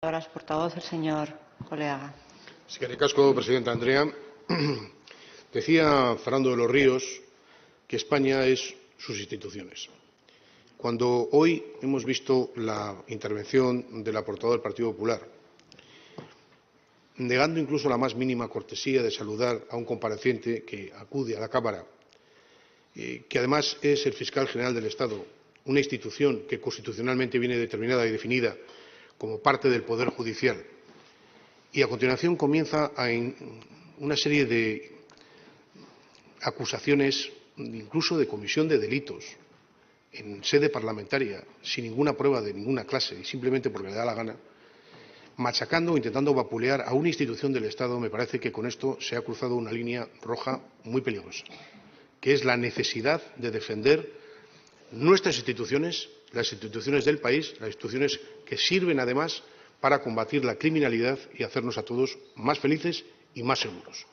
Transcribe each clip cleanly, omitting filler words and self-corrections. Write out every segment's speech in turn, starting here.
Palabras, portavoz, el señor Oleaga. Eskerrik asko, presidenta Andrea. Decía Fernando de los Ríos que España es sus instituciones. Cuando hoy hemos visto la intervención de la portavoz del Partido Popular, negando incluso la más mínima cortesía de saludar a un compareciente que acude a la Cámara, que además es el fiscal general del Estado, una institución que constitucionalmente viene determinada y definida como parte del Poder Judicial, y a continuación comienza una serie de acusaciones, incluso de comisión de delitos, en sede parlamentaria, sin ninguna prueba de ninguna clase y simplemente porque le da la gana, machacando o intentando vapulear a una institución del Estado. Me parece que con esto se ha cruzado una línea roja muy peligrosa, que es la necesidad de defender nuestras instituciones, las instituciones del país, las instituciones que sirven además para combatir la criminalidad y hacernos a todos más felices y más seguros.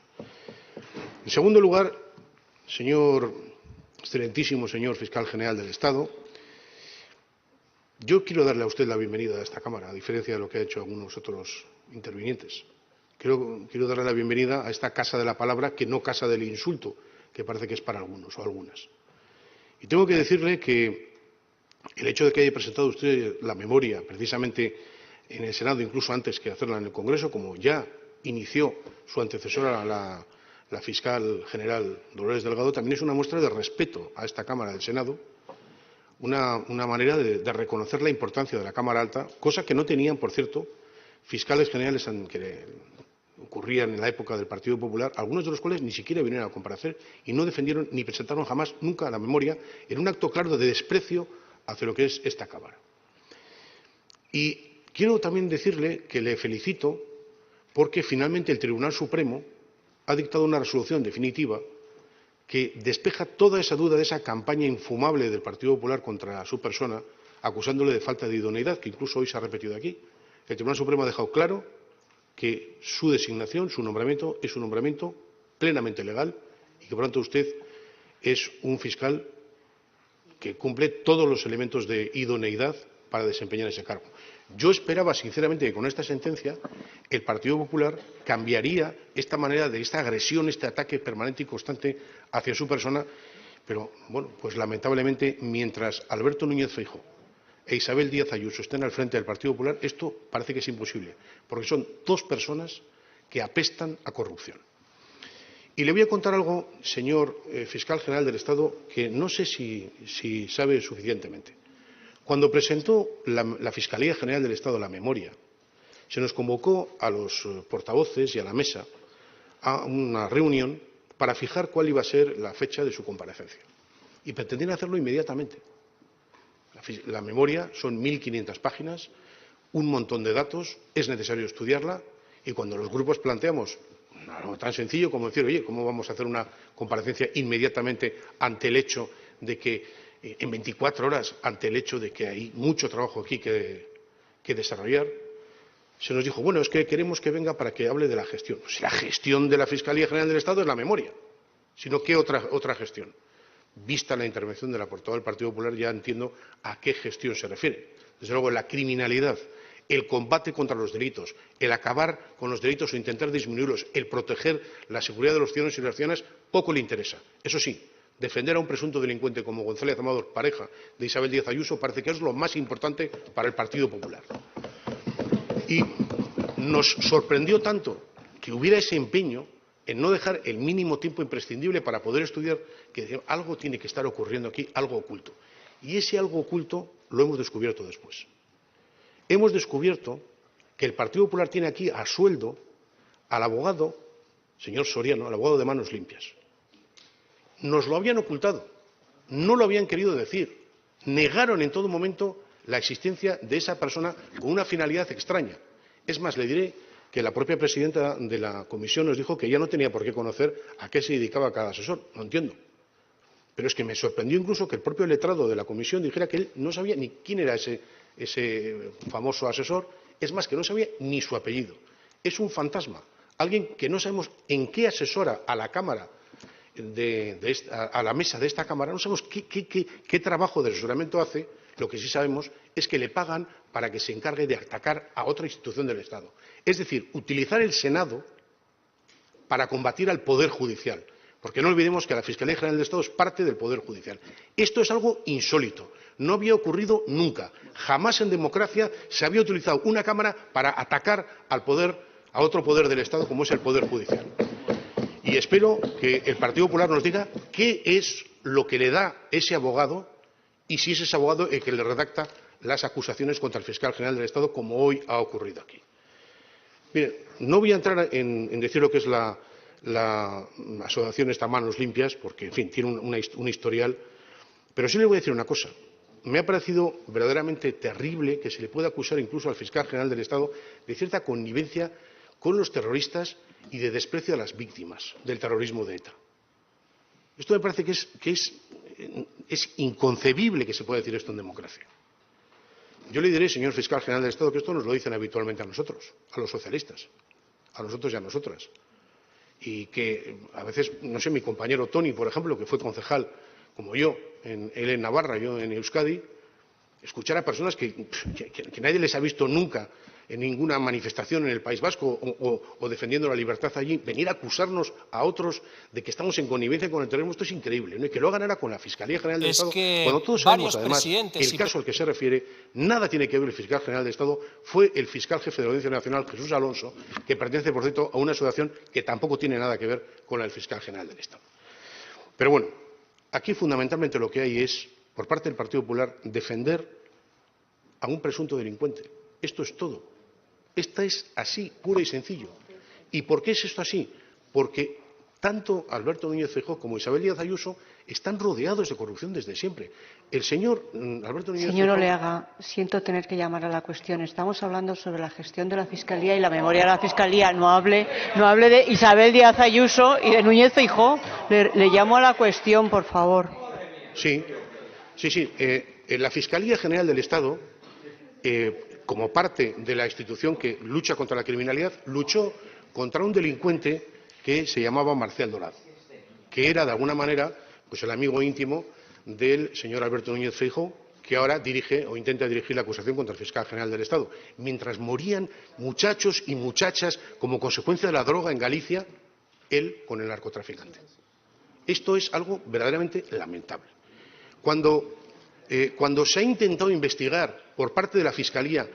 En segundo lugar, excelentísimo señor fiscal general del Estado, yo quiero darle a usted la bienvenida a esta Cámara, a diferencia de lo que han hecho algunos otros intervinientes. Quiero darle la bienvenida a esta casa de la palabra, que no casa del insulto, que parece que es para algunos o algunas. Y tengo que decirle que el hecho de que haya presentado usted la memoria precisamente en el Senado, incluso antes que hacerla en el Congreso, como ya inició su antecesora, la fiscal general Dolores Delgado, también es una muestra de respeto a esta Cámara del Senado, una manera de reconocer la importancia de la Cámara Alta, cosa que no tenían, por cierto, fiscales generales que ocurrían en la época del Partido Popular, algunos de los cuales ni siquiera vinieron a comparecer y no defendieron ni presentaron jamás, nunca, la memoria, en un acto claro de desprecio hacia lo que es esta Cámara. Y quiero también decirle que le felicito porque finalmente el Tribunal Supremo ha dictado una resolución definitiva que despeja toda esa duda de esa campaña infumable del Partido Popular contra su persona, acusándole de falta de idoneidad, que incluso hoy se ha repetido aquí. El Tribunal Supremo ha dejado claro que su designación, su nombramiento, es un nombramiento plenamente legal y que, por tanto, usted es un fiscal que cumple todos los elementos de idoneidad para desempeñar ese cargo. Yo esperaba, sinceramente, que con esta sentencia el Partido Popular cambiaría esta manera de esta agresión, este ataque permanente y constante hacia su persona, pero, bueno, pues lamentablemente, mientras Alberto Núñez Feijóo e Isabel Díaz Ayuso estén al frente del Partido Popular, esto parece que es imposible, porque son dos personas que apestan a corrupción. Y le voy a contar algo, señor fiscal general del Estado, que no sé si sabe suficientemente. Cuando presentó la Fiscalía General del Estado la memoria, se nos convocó a los portavoces y a la mesa a una reunión para fijar cuál iba a ser la fecha de su comparecencia. Y pretendían hacerlo inmediatamente. La memoria son 1.500 páginas, un montón de datos, es necesario estudiarla, y cuando los grupos planteamos algo tan sencillo como decir, oye, ¿cómo vamos a hacer una comparecencia inmediatamente ante el hecho de que, en 24 horas, ante el hecho de que hay mucho trabajo aquí que desarrollar? Se nos dijo, bueno, es que queremos que venga para que hable de la gestión. Pues la gestión de la Fiscalía General del Estado es la memoria, sino ¿qué otra gestión? Vista la intervención de la portavoz del Partido Popular, ya entiendo a qué gestión se refiere. Desde luego, la criminalidad, el combate contra los delitos, el acabar con los delitos o intentar disminuirlos, el proteger la seguridad de los ciudadanos y las ciudadanas, poco le interesa. Eso sí, defender a un presunto delincuente como González Amador, pareja de Isabel Díaz Ayuso, parece que es lo más importante para el Partido Popular. Y nos sorprendió tanto que hubiera ese empeño en no dejar el mínimo tiempo imprescindible para poder estudiar, que algo tiene que estar ocurriendo aquí, algo oculto. Y ese algo oculto lo hemos descubierto después. Hemos descubierto que el Partido Popular tiene aquí a sueldo al abogado, señor Soriano, al abogado de Manos Limpias. Nos lo habían ocultado, no lo habían querido decir, negaron en todo momento la existencia de esa persona con una finalidad extraña. Es más, le diré que la propia presidenta de la comisión nos dijo que ella no tenía por qué conocer a qué se dedicaba cada asesor. No entiendo. Pero es que me sorprendió incluso que el propio letrado de la comisión dijera que él no sabía ni quién era ese famoso asesor. Es más, que no sabía ni su apellido. Es un fantasma. Alguien que no sabemos en qué asesora a la Cámara, a la mesa de esta Cámara, no sabemos qué trabajo de asesoramiento hace, Lo que sí sabemos es que le pagan para que se encargue de atacar a otra institución del Estado. Es decir, utilizar el Senado para combatir al Poder Judicial. Porque no olvidemos que la Fiscalía General del Estado es parte del Poder Judicial. Esto es algo insólito. No había ocurrido nunca. Jamás en democracia se había utilizado una Cámara para atacar al poder, a otro poder del Estado como es el Poder Judicial. Y espero que el Partido Popular nos diga qué es lo que le da ese abogado y si es ese abogado el que le redacta las acusaciones contra el fiscal general del Estado, como hoy ha ocurrido aquí. Mire, no voy a entrar en decir lo que es la asociación esta Manos Limpias, porque, en fin, tiene un historial, pero sí le voy a decir una cosa. Me ha parecido verdaderamente terrible que se le pueda acusar incluso al fiscal general del Estado de cierta connivencia con los terroristas y de desprecio a las víctimas del terrorismo de ETA. Esto me parece que es inconcebible que se pueda decir esto en democracia. Yo le diré, señor fiscal general del Estado, que esto nos lo dicen habitualmente a nosotros, a los socialistas, a nosotros y a nosotras. Y que a veces, no sé, mi compañero Tony, por ejemplo, que fue concejal como yo, él en Navarra, yo en Euskadi, escuchar a personas que nadie les ha visto nunca en ninguna manifestación en el País Vasco o defendiendo la libertad allí, venir a acusarnos a otros de que estamos en connivencia con el terrorismo, esto es increíble, ¿no? Y que lo hagan ahora con la Fiscalía General del Estado, cuando todos sabemos, además, que el caso al que se refiere nada tiene que ver el fiscal general del Estado, fue el fiscal jefe de la Audiencia Nacional, Jesús Alonso, que pertenece, por cierto, a una asociación que tampoco tiene nada que ver con la del fiscal general del Estado. Pero bueno, aquí fundamentalmente lo que hay es, por parte del Partido Popular, defender a un presunto delincuente. Esto es todo. Esta es así, puro y sencillo. ¿Y por qué es esto así? Porque tanto Alberto Núñez Feijóo como Isabel Díaz Ayuso están rodeados de corrupción desde siempre. El señor Alberto Núñez Feijóo... Señor Oleaga, siento tener que llamar a la cuestión. Estamos hablando sobre la gestión de la Fiscalía y la memoria de la Fiscalía. No hable de Isabel Díaz Ayuso y de Núñez Feijóo. Le llamo a la cuestión, por favor. Sí. La Fiscalía General del Estado, como parte de la institución que lucha contra la criminalidad, luchó contra un delincuente que se llamaba Marcial Dorado, que era, de alguna manera, pues el amigo íntimo del señor Alberto Núñez Feijóo, que ahora dirige o intenta dirigir la acusación contra el fiscal general del Estado. Mientras morían muchachos y muchachas como consecuencia de la droga en Galicia, él con el narcotraficante. Esto es algo verdaderamente lamentable. Cuando se ha intentado investigar por parte de la Fiscalía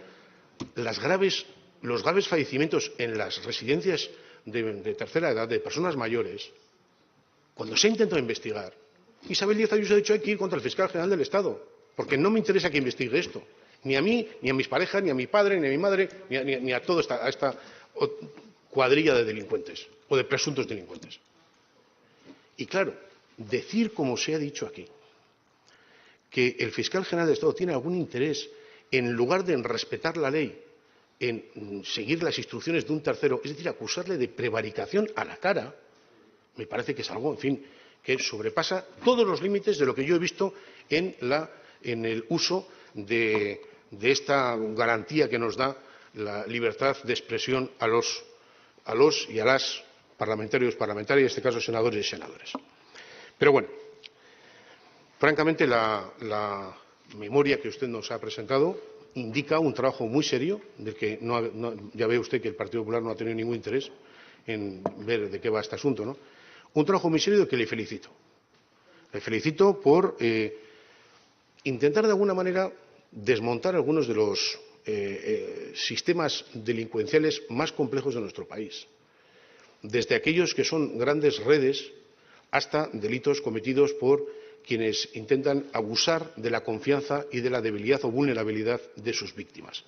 los graves fallecimientos en las residencias de tercera edad de personas mayores, cuando se ha intentado investigar, Isabel Díaz Ayuso ha dicho: hay que ir contra el fiscal general del Estado, porque no me interesa que investigue esto, ni a mí, ni a mis parejas, ni a mi padre, ni a mi madre, ni a toda esta cuadrilla de delincuentes o de presuntos delincuentes. Y claro, decir, como se ha dicho aquí, que el fiscal general del Estado tiene algún interés en lugar de respetar la ley, en seguir las instrucciones de un tercero, es decir, acusarle de prevaricación a la cara, me parece que es algo, en fin, que sobrepasa todos los límites de lo que yo he visto en el uso de esta garantía que nos da la libertad de expresión a los y a las parlamentarios, parlamentarias, en este caso senadores y senadoras. Pero bueno, francamente, la memoria que usted nos ha presentado indica un trabajo muy serio, del que ya ve usted que el Partido Popular no ha tenido ningún interés en ver de qué va este asunto, ¿no? Un trabajo muy serio del que le felicito. Le felicito por intentar de alguna manera desmontar algunos de los sistemas delincuenciales más complejos de nuestro país, desde aquellos que son grandes redes hasta delitos cometidos por quienes intentan abusar de la confianza y de la debilidad o vulnerabilidad de sus víctimas.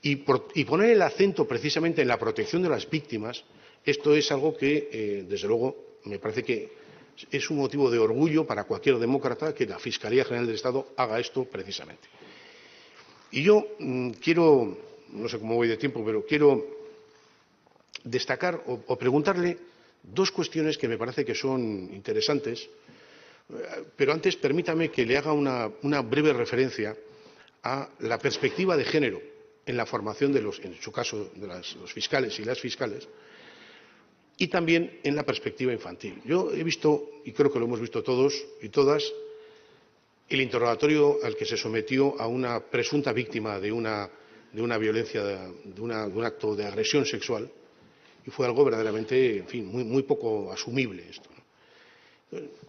Y poner el acento precisamente en la protección de las víctimas, esto es algo que, desde luego, me parece que es un motivo de orgullo para cualquier demócrata que la Fiscalía General del Estado haga esto precisamente. Y yo quiero, no sé cómo voy de tiempo, pero quiero destacar o preguntarle dos cuestiones que me parece que son interesantes. Pero antes, permítame que le haga una breve referencia a la perspectiva de género en la formación en su caso, de los fiscales y las fiscales, y también en la perspectiva infantil. Yo he visto, y creo que lo hemos visto todos y todas, el interrogatorio al que se sometió a una presunta víctima de una violencia, de un acto de agresión sexual, y fue algo verdaderamente, en fin, muy poco asumible esto, ¿no?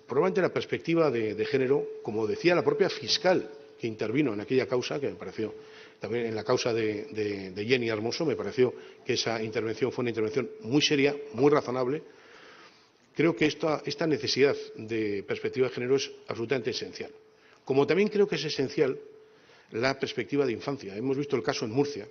Probablemente la perspectiva de género, como decía la propia fiscal que intervino en aquella causa, que me pareció también en la causa de Jenny Hermoso, me pareció que esa intervención fue una intervención muy seria, muy razonable. Creo que esta necesidad de perspectiva de género es absolutamente esencial. Como también creo que es esencial la perspectiva de infancia. Hemos visto el caso en Murcia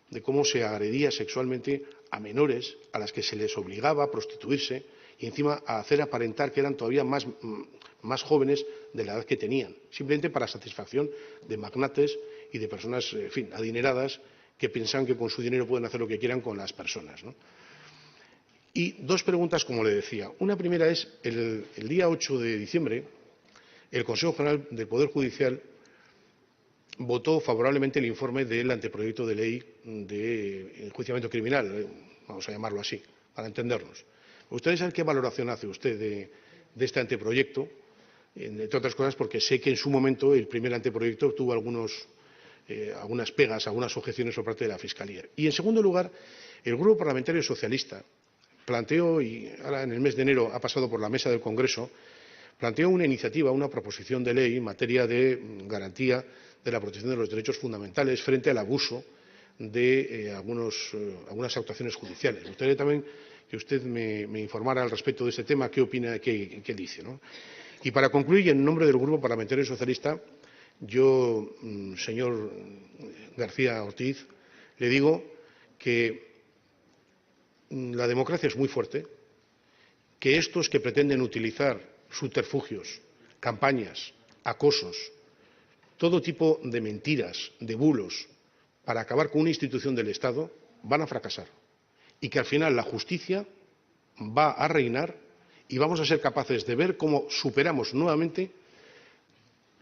de cómo se agredía sexualmente a menores a las que se les obligaba a prostituirse y encima a hacer aparentar que eran todavía más jóvenes de la edad que tenían, simplemente para satisfacción de magnates y de personas, en fin, adineradas que piensan que con su dinero pueden hacer lo que quieran con las personas, ¿no? Y dos preguntas, como le decía. Una primera es, el día 8 de diciembre, el Consejo General del Poder Judicial votó favorablemente el informe del anteproyecto de ley de enjuiciamiento criminal, vamos a llamarlo así, para entendernos. Me gustaría saber qué valoración hace usted de este anteproyecto, entre otras cosas porque sé que en su momento el primer anteproyecto tuvo algunas pegas, algunas objeciones por parte de la Fiscalía. Y, en segundo lugar, el Grupo Parlamentario Socialista planteó, y ahora en el mes de enero ha pasado por la mesa del Congreso, planteó una iniciativa, una proposición de ley en materia de garantía de la protección de los derechos fundamentales frente al abuso de algunas actuaciones judiciales. Me gustaría también que usted me informara al respecto de este tema, qué opina, qué dice, ¿no? Y para concluir, y en nombre del Grupo Parlamentario Socialista, yo, señor García Ortiz, le digo que la democracia es muy fuerte, que estos que pretenden utilizar subterfugios, campañas, acosos, todo tipo de mentiras, de bulos, para acabar con una institución del Estado, van a fracasar. Y que al final la justicia va a reinar y vamos a ser capaces de ver cómo superamos nuevamente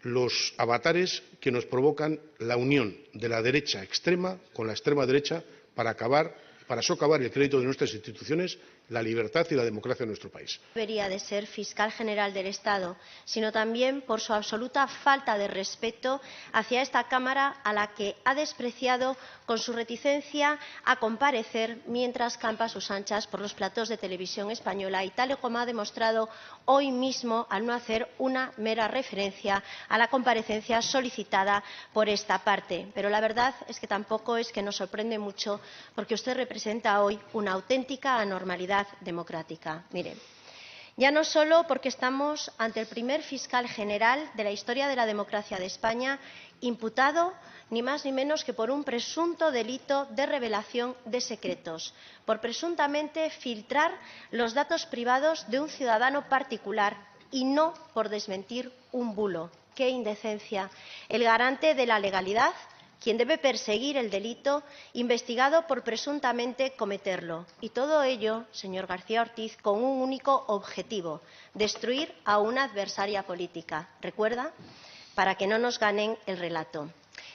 los avatares que nos provocan la unión de la derecha extrema con la extrema derecha para socavar el crédito de nuestras instituciones, la libertad y la democracia de nuestro país. No debería de ser fiscal general del Estado, sino también por su absoluta falta de respeto hacia esta Cámara, a la que ha despreciado con su reticencia a comparecer mientras campa a sus anchas por los platós de televisión española, y tal y como ha demostrado hoy mismo al no hacer una mera referencia a la comparecencia solicitada por esta parte. Pero la verdad es que tampoco es que nos sorprende mucho, porque usted representa hoy una auténtica anormalidad democrática. Miren, ya no solo porque estamos ante el primer fiscal general de la historia de la democracia de España imputado ni más ni menos que por un presunto delito de revelación de secretos, por presuntamente filtrar los datos privados de un ciudadano particular y no por desmentir un bulo. ¡Qué indecencia! El garante de la legalidad, quien debe perseguir el delito, investigado por presuntamente cometerlo. Y todo ello, señor García Ortiz, con un único objetivo: destruir a una adversaria política. ¿Recuerda? Para que no nos ganen el relato.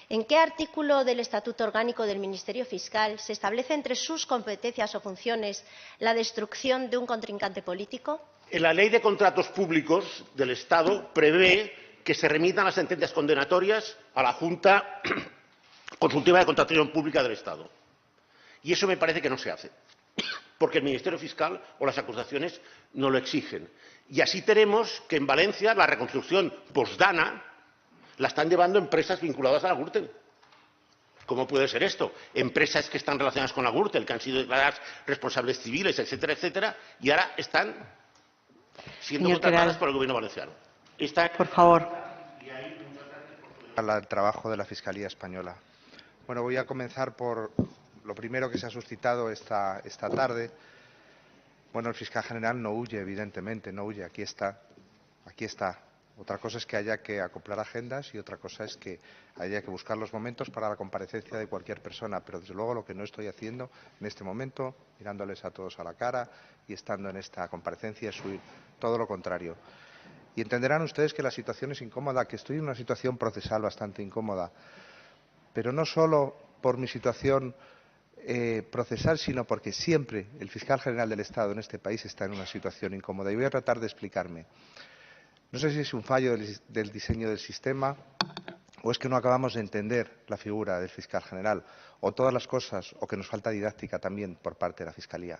¿En qué artículo del Estatuto Orgánico del Ministerio Fiscal se establece entre sus competencias o funciones la destrucción de un contrincante político? En la Ley de Contratos Públicos del Estado prevé que se remitan las sentencias condenatorias a la Junta Consultiva de Contratación Pública del Estado. Y eso me parece que no se hace, porque el Ministerio Fiscal o las acusaciones no lo exigen. Y así tenemos que en Valencia la reconstrucción postdana la están llevando empresas vinculadas a la Gürtel. ¿Cómo puede ser esto? Empresas que están relacionadas con la Gürtel, que han sido declaradas responsables civiles, etcétera, etcétera, y ahora están siendo contratadas por el Gobierno valenciano. Por favor. Al trabajo de la Fiscalía Española. Bueno, voy a comenzar por lo primero que se ha suscitado esta tarde. Bueno, el fiscal general no huye, evidentemente, no huye. Aquí está. Otra cosa es que haya que acoplar agendas y otra cosa es que haya que buscar los momentos para la comparecencia de cualquier persona. Pero, desde luego, lo que no estoy haciendo en este momento, mirándoles a todos a la cara y estando en esta comparecencia, es huir. Todo lo contrario. Y entenderán ustedes que la situación es incómoda, que estoy en una situación procesal bastante incómoda. Pero no solo por mi situación procesal, sino porque siempre el fiscal general del Estado en este país está en una situación incómoda. Y voy a tratar de explicarme. No sé si es un fallo del diseño del sistema o es que no acabamos de entender la figura del fiscal general, o todas las cosas, o que nos falta didáctica también por parte de la Fiscalía.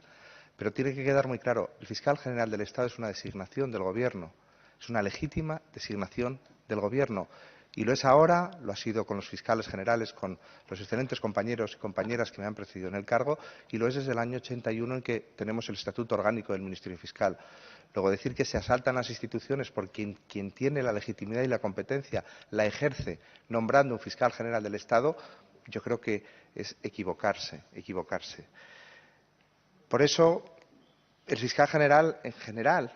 Pero tiene que quedar muy claro, el fiscal general del Estado es una designación del Gobierno, es una legítima designación del Gobierno. Y lo es ahora, lo ha sido con los fiscales generales, con los excelentes compañeros y compañeras que me han precedido en el cargo, y lo es desde el año 81 en que tenemos el Estatuto Orgánico del Ministerio Fiscal. Luego, decir que se asaltan las instituciones por quien tiene la legitimidad y la competencia la ejerce nombrando un fiscal general del Estado, yo creo que es equivocarse. Por eso, el fiscal general, en general,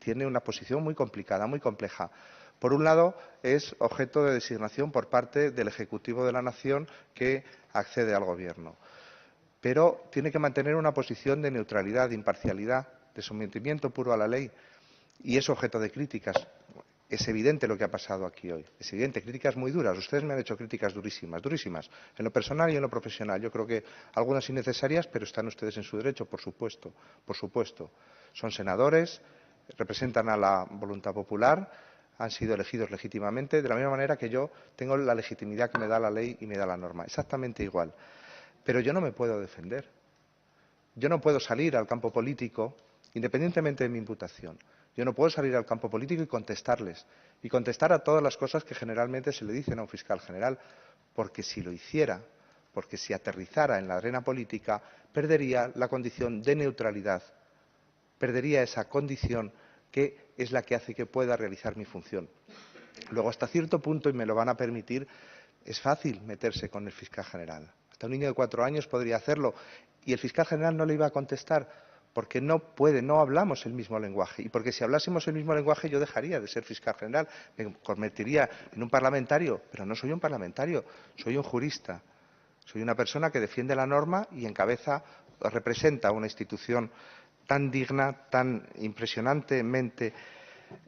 tiene una posición muy complicada, muy compleja. Por un lado, es objeto de designación por parte del Ejecutivo de la Nación que accede al Gobierno. Pero tiene que mantener una posición de neutralidad, de imparcialidad, de sometimiento puro a la ley. Y es objeto de críticas. Es evidente lo que ha pasado aquí hoy. Es evidente, críticas muy duras. Ustedes me han hecho críticas durísimas, durísimas, en lo personal y en lo profesional. Yo creo que algunas innecesarias, pero están ustedes en su derecho, por supuesto. Por supuesto. Son senadores, representan a la voluntad popular, han sido elegidos legítimamente, de la misma manera que yo tengo la legitimidad que me da la ley y me da la norma. Exactamente igual. Pero yo no me puedo defender. Yo no puedo salir al campo político, independientemente de mi imputación. Yo no puedo salir al campo político y contestarles. Y contestar a todas las cosas que generalmente se le dicen a un fiscal general. Porque si lo hiciera, porque si aterrizara en la arena política, perdería la condición de neutralidad. Perdería esa condición que es la que hace que pueda realizar mi función. Luego, hasta cierto punto, y me lo van a permitir, es fácil meterse con el fiscal general. Hasta un niño de 4 años podría hacerlo y el fiscal general no le iba a contestar porque no puede, no hablamos el mismo lenguaje. Y porque si hablásemos el mismo lenguaje yo dejaría de ser fiscal general, me convertiría en un parlamentario, pero no soy un parlamentario, soy un jurista. Soy una persona que defiende la norma y encabeza, representa una institución tan digna, tan impresionantemente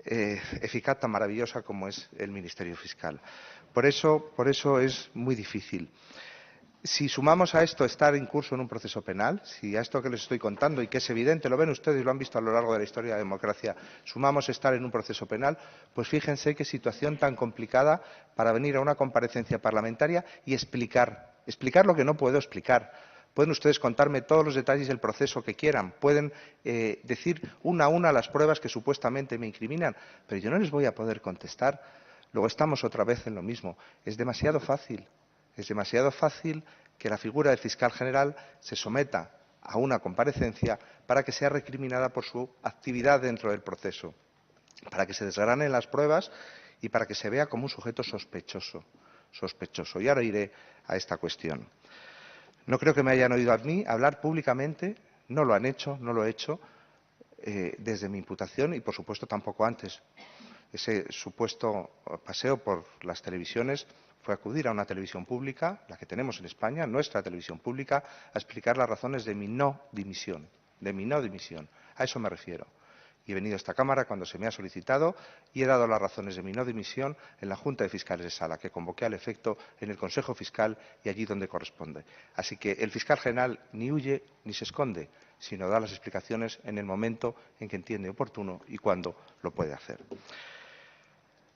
eficaz, tan maravillosa como es el Ministerio Fiscal. Por eso es muy difícil. Si sumamos a esto estar incurso en un proceso penal, si a esto que les estoy contando y que es evidente, lo ven ustedes y lo han visto a lo largo de la historia de la democracia, sumamos estar en un proceso penal, pues fíjense qué situación tan complicada para venir a una comparecencia parlamentaria y explicar lo que no puedo explicar. Pueden ustedes contarme todos los detalles del proceso que quieran, pueden decir una a una las pruebas que supuestamente me incriminan, pero yo no les voy a poder contestar. Luego estamos otra vez en lo mismo. Es demasiado fácil que la figura del fiscal general se someta a una comparecencia para que sea recriminada por su actividad dentro del proceso, para que se desgranen las pruebas y para que se vea como un sujeto sospechoso. Y ahora iré a esta cuestión. No creo que me hayan oído a mí hablar públicamente, no lo han hecho, no lo he hecho, desde mi imputación y, por supuesto, tampoco antes. Ese supuesto paseo por las televisiones fue acudir a una televisión pública, la que tenemos en España, nuestra televisión pública, a explicar las razones de mi no dimisión. A eso me refiero. Y he venido a esta Cámara cuando se me ha solicitado y he dado las razones de mi no dimisión en la Junta de Fiscales de Sala, que convoqué al efecto en el Consejo Fiscal y allí donde corresponde. Así que el fiscal general ni huye ni se esconde, sino da las explicaciones en el momento en que entiende oportuno y cuando lo puede hacer.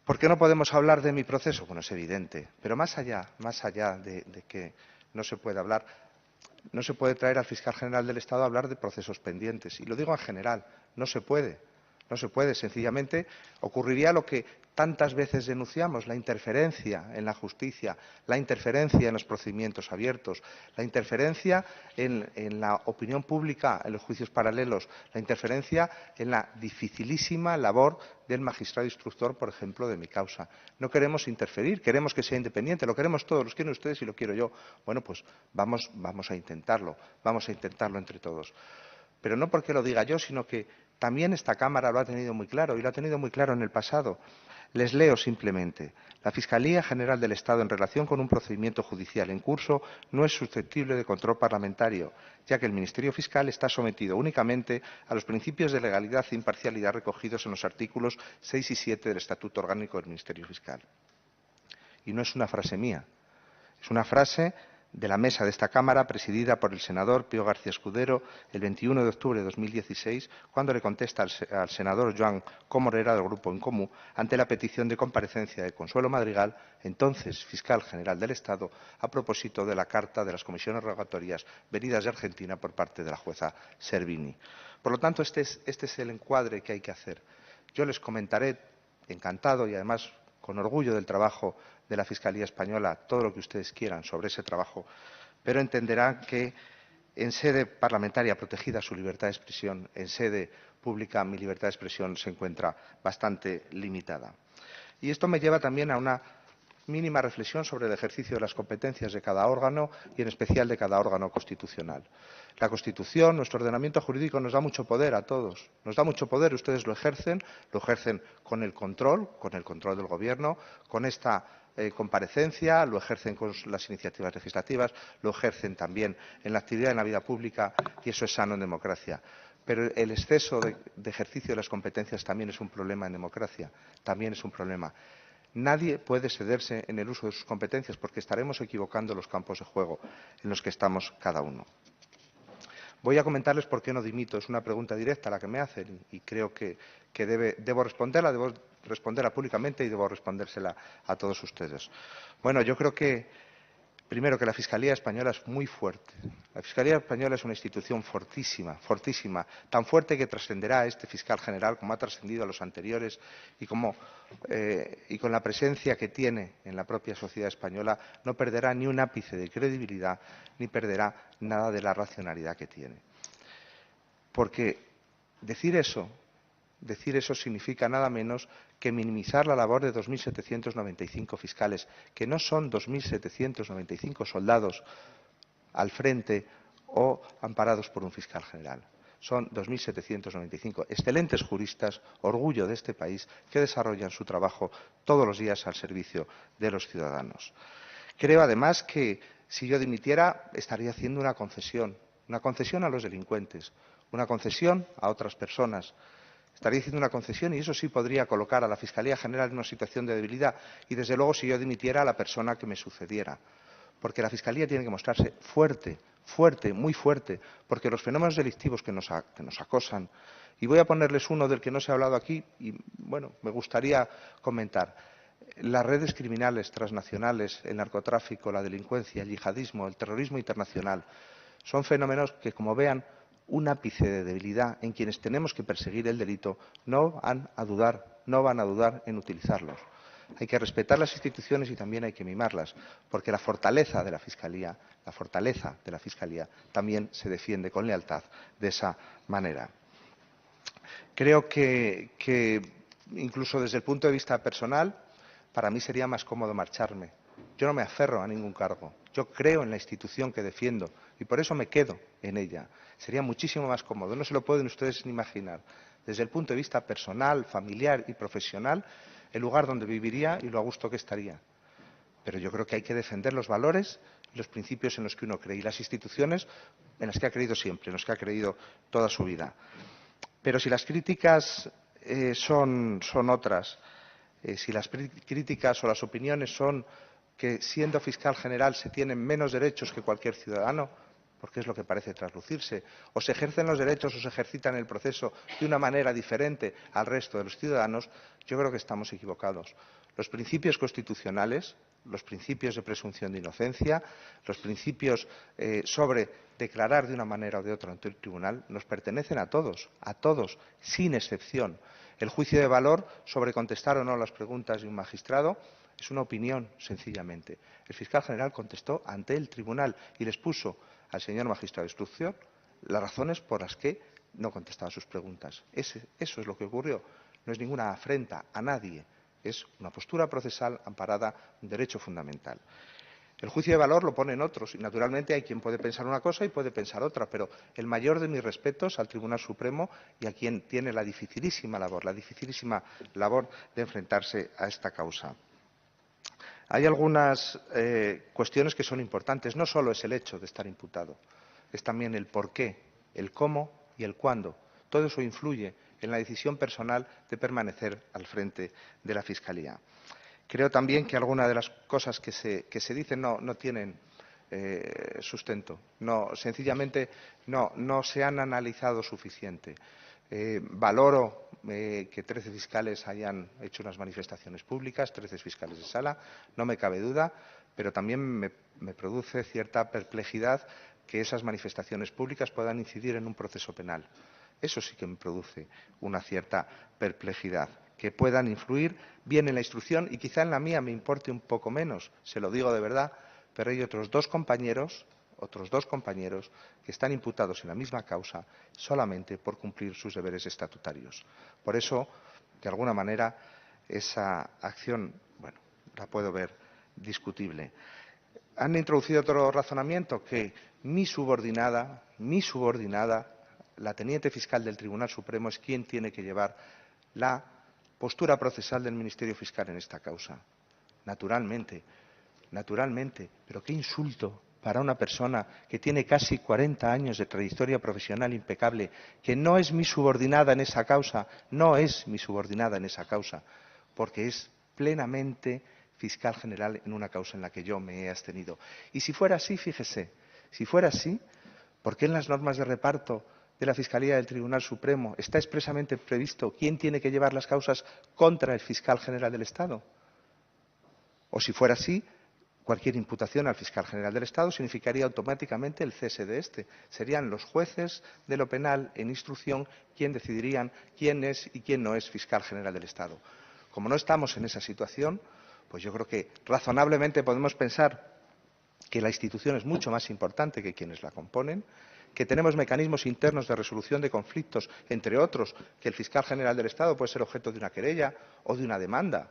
¿Por qué no podemos hablar de mi proceso? Bueno, es evidente, pero más allá de que no se puede hablar, no se puede traer al fiscal general del Estado a hablar de procesos pendientes. Y lo digo en general, no se puede. Sencillamente ocurriría lo que tantas veces denunciamos, la interferencia en la justicia, la interferencia en los procedimientos abiertos, la interferencia en la opinión pública, en los juicios paralelos, la interferencia en la dificilísima labor del magistrado instructor, por ejemplo, de mi causa. No queremos interferir, queremos que sea independiente, lo queremos todos, los quieren ustedes y lo quiero yo. Bueno, pues vamos a intentarlo entre todos. Pero no porque lo diga yo, sino que también esta Cámara lo ha tenido muy claro y lo ha tenido muy claro en el pasado. Les leo simplemente. La Fiscalía General del Estado, en relación con un procedimiento judicial en curso, no es susceptible de control parlamentario, ya que el Ministerio Fiscal está sometido únicamente a los principios de legalidad e imparcialidad recogidos en los artículos 6 y 7 del Estatuto Orgánico del Ministerio Fiscal. Y no es una frase mía, es una frase de la mesa de esta Cámara, presidida por el senador Pío García Escudero, el 21 de octubre de 2016, cuando le contesta al senador Joan Comorera, del Grupo En Comú, ante la petición de comparecencia de Consuelo Madrigal, entonces fiscal general del Estado, a propósito de la carta de las comisiones rogatorias venidas de Argentina por parte de la jueza Servini. Por lo tanto, este es el encuadre que hay que hacer. Yo les comentaré, encantado y además con orgullo del trabajo de la Fiscalía Española, todo lo que ustedes quieran sobre ese trabajo, pero entenderán que en sede parlamentaria protegida su libertad de expresión, en sede pública mi libertad de expresión se encuentra bastante limitada. Y esto me lleva también a una mínima reflexión sobre el ejercicio de las competencias de cada órgano y en especial de cada órgano constitucional. La Constitución, nuestro ordenamiento jurídico nos da mucho poder a todos, nos da mucho poder, ustedes lo ejercen con el control del Gobierno, con esta comparecencia, lo ejercen con las iniciativas legislativas, lo ejercen también en la actividad en la vida pública y eso es sano en democracia. Pero el exceso de ejercicio de las competencias también es un problema en democracia, también es un problema. Nadie puede cederse en el uso de sus competencias porque estaremos equivocando los campos de juego en los que estamos cada uno. Voy a comentarles por qué no dimito. Es una pregunta directa la que me hacen y creo que debo responderla públicamente y debo respondérsela a todos ustedes. Bueno, yo creo que, primero, que la Fiscalía Española es muy fuerte. La Fiscalía Española es una institución fortísima, fortísima, tan fuerte que trascenderá a este fiscal general como ha trascendido a los anteriores y con la presencia que tiene en la propia sociedad española no perderá ni un ápice de credibilidad ni perderá nada de la racionalidad que tiene. Porque decir eso significa nada menos que minimizar la labor de 2.795 fiscales, que no son 2.795 soldados al frente o amparados por un fiscal general. Son 2.795 excelentes juristas, orgullo de este país, que desarrollan su trabajo todos los días al servicio de los ciudadanos. Creo, además, que si yo dimitiera estaría haciendo una concesión a los delincuentes, una concesión a otras personas. Estaría haciendo una concesión y eso sí podría colocar a la Fiscalía General en una situación de debilidad y, desde luego, si yo dimitiera a la persona que me sucediera. Porque la Fiscalía tiene que mostrarse fuerte, fuerte, muy fuerte, porque los fenómenos delictivos que nos acosan, y voy a ponerles uno del que no se ha hablado aquí y, bueno, me gustaría comentar. Las redes criminales transnacionales, el narcotráfico, la delincuencia, el yihadismo, el terrorismo internacional, son fenómenos que, como vean un ápice de debilidad en quienes tenemos que perseguir el delito, no van a dudar en utilizarlos. Hay que respetar las instituciones y también hay que mimarlas, porque la fortaleza de la Fiscalía también se defiende con lealtad de esa manera. Creo que incluso desde el punto de vista personal, para mí sería más cómodo marcharme. Yo no me aferro a ningún cargo. Yo creo en la institución que defiendo y por eso me quedo en ella. Sería muchísimo más cómodo. No se lo pueden ustedes ni imaginar. Desde el punto de vista personal, familiar y profesional, el lugar donde viviría y lo a gusto que estaría. Pero yo creo que hay que defender los valores y los principios en los que uno cree y las instituciones en las que ha creído siempre, en las que ha creído toda su vida. Pero si las críticas son otras, si las críticas o las opiniones son que siendo fiscal general se tienen menos derechos que cualquier ciudadano, porque es lo que parece traslucirse, o se ejercen los derechos o se ejercitan el proceso de una manera diferente al resto de los ciudadanos, yo creo que estamos equivocados. Los principios constitucionales, los principios de presunción de inocencia, los principios sobre declarar de una manera o de otra ante el tribunal, nos pertenecen a todos, sin excepción. El juicio de valor sobre contestar o no las preguntas de un magistrado es una opinión, sencillamente. El fiscal general contestó ante el tribunal y le expuso al señor magistrado de instrucción las razones por las que no contestaba sus preguntas. Eso es lo que ocurrió. No es ninguna afrenta a nadie. Es una postura procesal amparada en derecho fundamental. El juicio de valor lo ponen otros y, naturalmente, hay quien puede pensar una cosa y puede pensar otra, pero el mayor de mis respetos al Tribunal Supremo y a quien tiene la dificilísima labor de enfrentarse a esta causa. Hay algunas cuestiones que son importantes. No solo es el hecho de estar imputado, es también el por qué, el cómo y el cuándo. Todo eso influye en la decisión personal de permanecer al frente de la Fiscalía. Creo también que algunas de las cosas que se dicen no tienen sustento. No, sencillamente no se han analizado suficiente. Valoro que 13 fiscales hayan hecho unas manifestaciones públicas, 13 fiscales de sala, no me cabe duda, pero también me produce cierta perplejidad que esas manifestaciones públicas puedan incidir en un proceso penal. Eso sí que me produce una cierta perplejidad, que puedan influir bien en la instrucción y quizá en la mía me importe un poco menos, se lo digo de verdad, pero hay otros dos compañeros que están imputados en la misma causa solamente por cumplir sus deberes estatutarios. Por eso, de alguna manera, esa acción, bueno, la puedo ver discutible. Han introducido otro razonamiento que mi subordinada, la teniente fiscal del Tribunal Supremo, es quien tiene que llevar la postura procesal del Ministerio Fiscal en esta causa. Naturalmente, pero qué insulto para una persona que tiene casi 40 años de trayectoria profesional impecable, que no es mi subordinada en esa causa, porque es plenamente fiscal general en una causa en la que yo me he abstenido. Y si fuera así, fíjese, ¿por qué en las normas de reparto de la Fiscalía del Tribunal Supremo está expresamente previsto quién tiene que llevar las causas contra el fiscal general del Estado? O si fuera así, cualquier imputación al fiscal general del Estado significaría automáticamente el cese de este. Serían los jueces de lo penal en instrucción quien decidirían quién es y quién no es fiscal general del Estado. Como no estamos en esa situación, pues yo creo que razonablemente podemos pensar que la institución es mucho más importante que quienes la componen, que tenemos mecanismos internos de resolución de conflictos, entre otros, que el fiscal general del Estado puede ser objeto de una querella o de una demanda,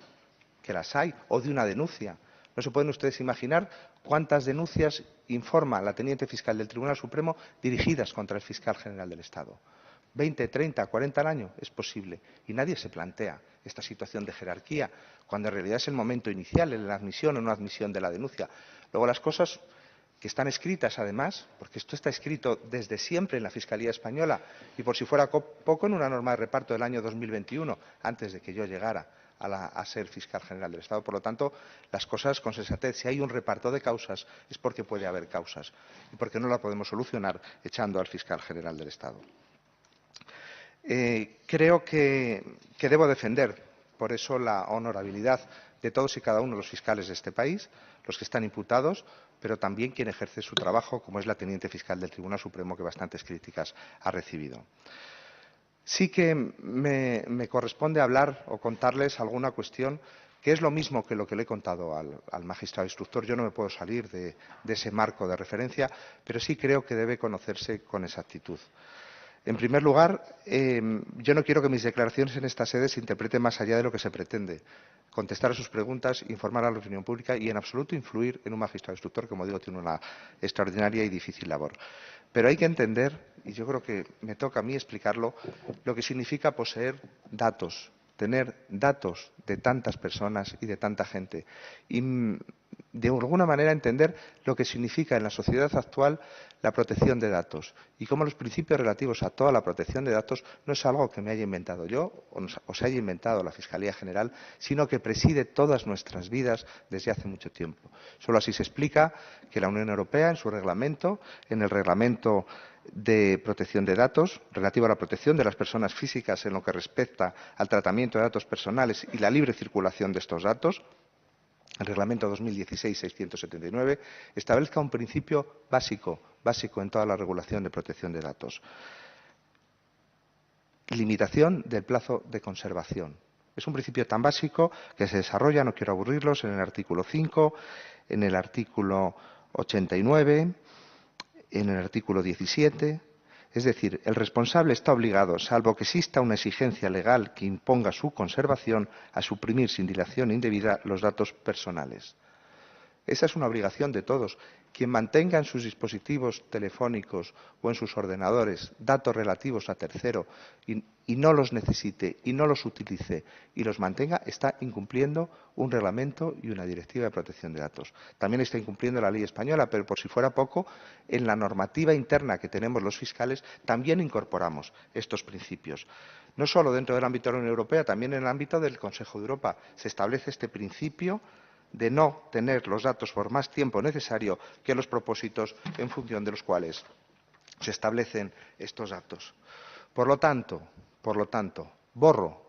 que las hay, o de una denuncia. No se pueden ustedes imaginar cuántas denuncias informa la teniente fiscal del Tribunal Supremo dirigidas contra el fiscal general del Estado. 20, 30, 40 al año, es posible. Y nadie se plantea esta situación de jerarquía, cuando en realidad es el momento inicial, en la admisión o no admisión de la denuncia. Luego las cosas que están escritas, además, porque esto está escrito desde siempre en la Fiscalía Española y por si fuera poco en una norma de reparto del año 2021, antes de que yo llegara a ser fiscal general del Estado. Por lo tanto, las cosas con sensatez. Si hay un reparto de causas es porque puede haber causas y porque no la podemos solucionar echando al fiscal general del Estado. Creo que debo defender, por eso, la honorabilidad de todos y cada uno de los fiscales de este país, los que están imputados, pero también quien ejerce su trabajo, como es la teniente fiscal del Tribunal Supremo, que bastantes críticas ha recibido. Sí que me corresponde hablar o contarles alguna cuestión que es lo mismo que lo que le he contado al magistrado instructor. Yo no me puedo salir de ese marco de referencia, pero sí creo que debe conocerse con exactitud. En primer lugar, yo no quiero que mis declaraciones en esta sede se interpreten más allá de lo que se pretende. Contestar a sus preguntas, informar a la opinión pública y, en absoluto, influir en un magistrado instructor que, como digo, tiene una extraordinaria y difícil labor. Pero hay que entender, y yo creo que me toca a mí explicarlo, lo que significa poseer datos, tener datos de tantas personas y de tanta gente. Y, de alguna manera, entender lo que significa en la sociedad actual la protección de datos y cómo los principios relativos a toda la protección de datos no es algo que me haya inventado yo o se haya inventado la Fiscalía General, sino que preside todas nuestras vidas desde hace mucho tiempo. Solo así se explica que la Unión Europea, en su reglamento, en el Reglamento de Protección de Datos, relativo a la protección de las personas físicas en lo que respecta al tratamiento de datos personales y la libre circulación de estos datos, el Reglamento 2016-679, establezca un principio básico en toda la regulación de protección de datos. Limitación del plazo de conservación. Es un principio tan básico que se desarrolla, no quiero aburrirlos, en el artículo 5, en el artículo 89, en el artículo 17. Es decir, el responsable está obligado, salvo que exista una exigencia legal que imponga su conservación, a suprimir sin dilación indebida los datos personales. Esa es una obligación de todos. Quien mantenga en sus dispositivos telefónicos o en sus ordenadores datos relativos a tercero y no los necesite y no los utilice y los mantenga, está incumpliendo un reglamento y una directiva de protección de datos. También está incumpliendo la ley española, pero por si fuera poco, en la normativa interna que tenemos los fiscales también incorporamos estos principios. No solo dentro del ámbito de la Unión Europea, también en el ámbito del Consejo de Europa se establece este principio de no tener los datos por más tiempo necesario que los propósitos en función de los cuales se establecen estos datos. Por lo tanto, borro,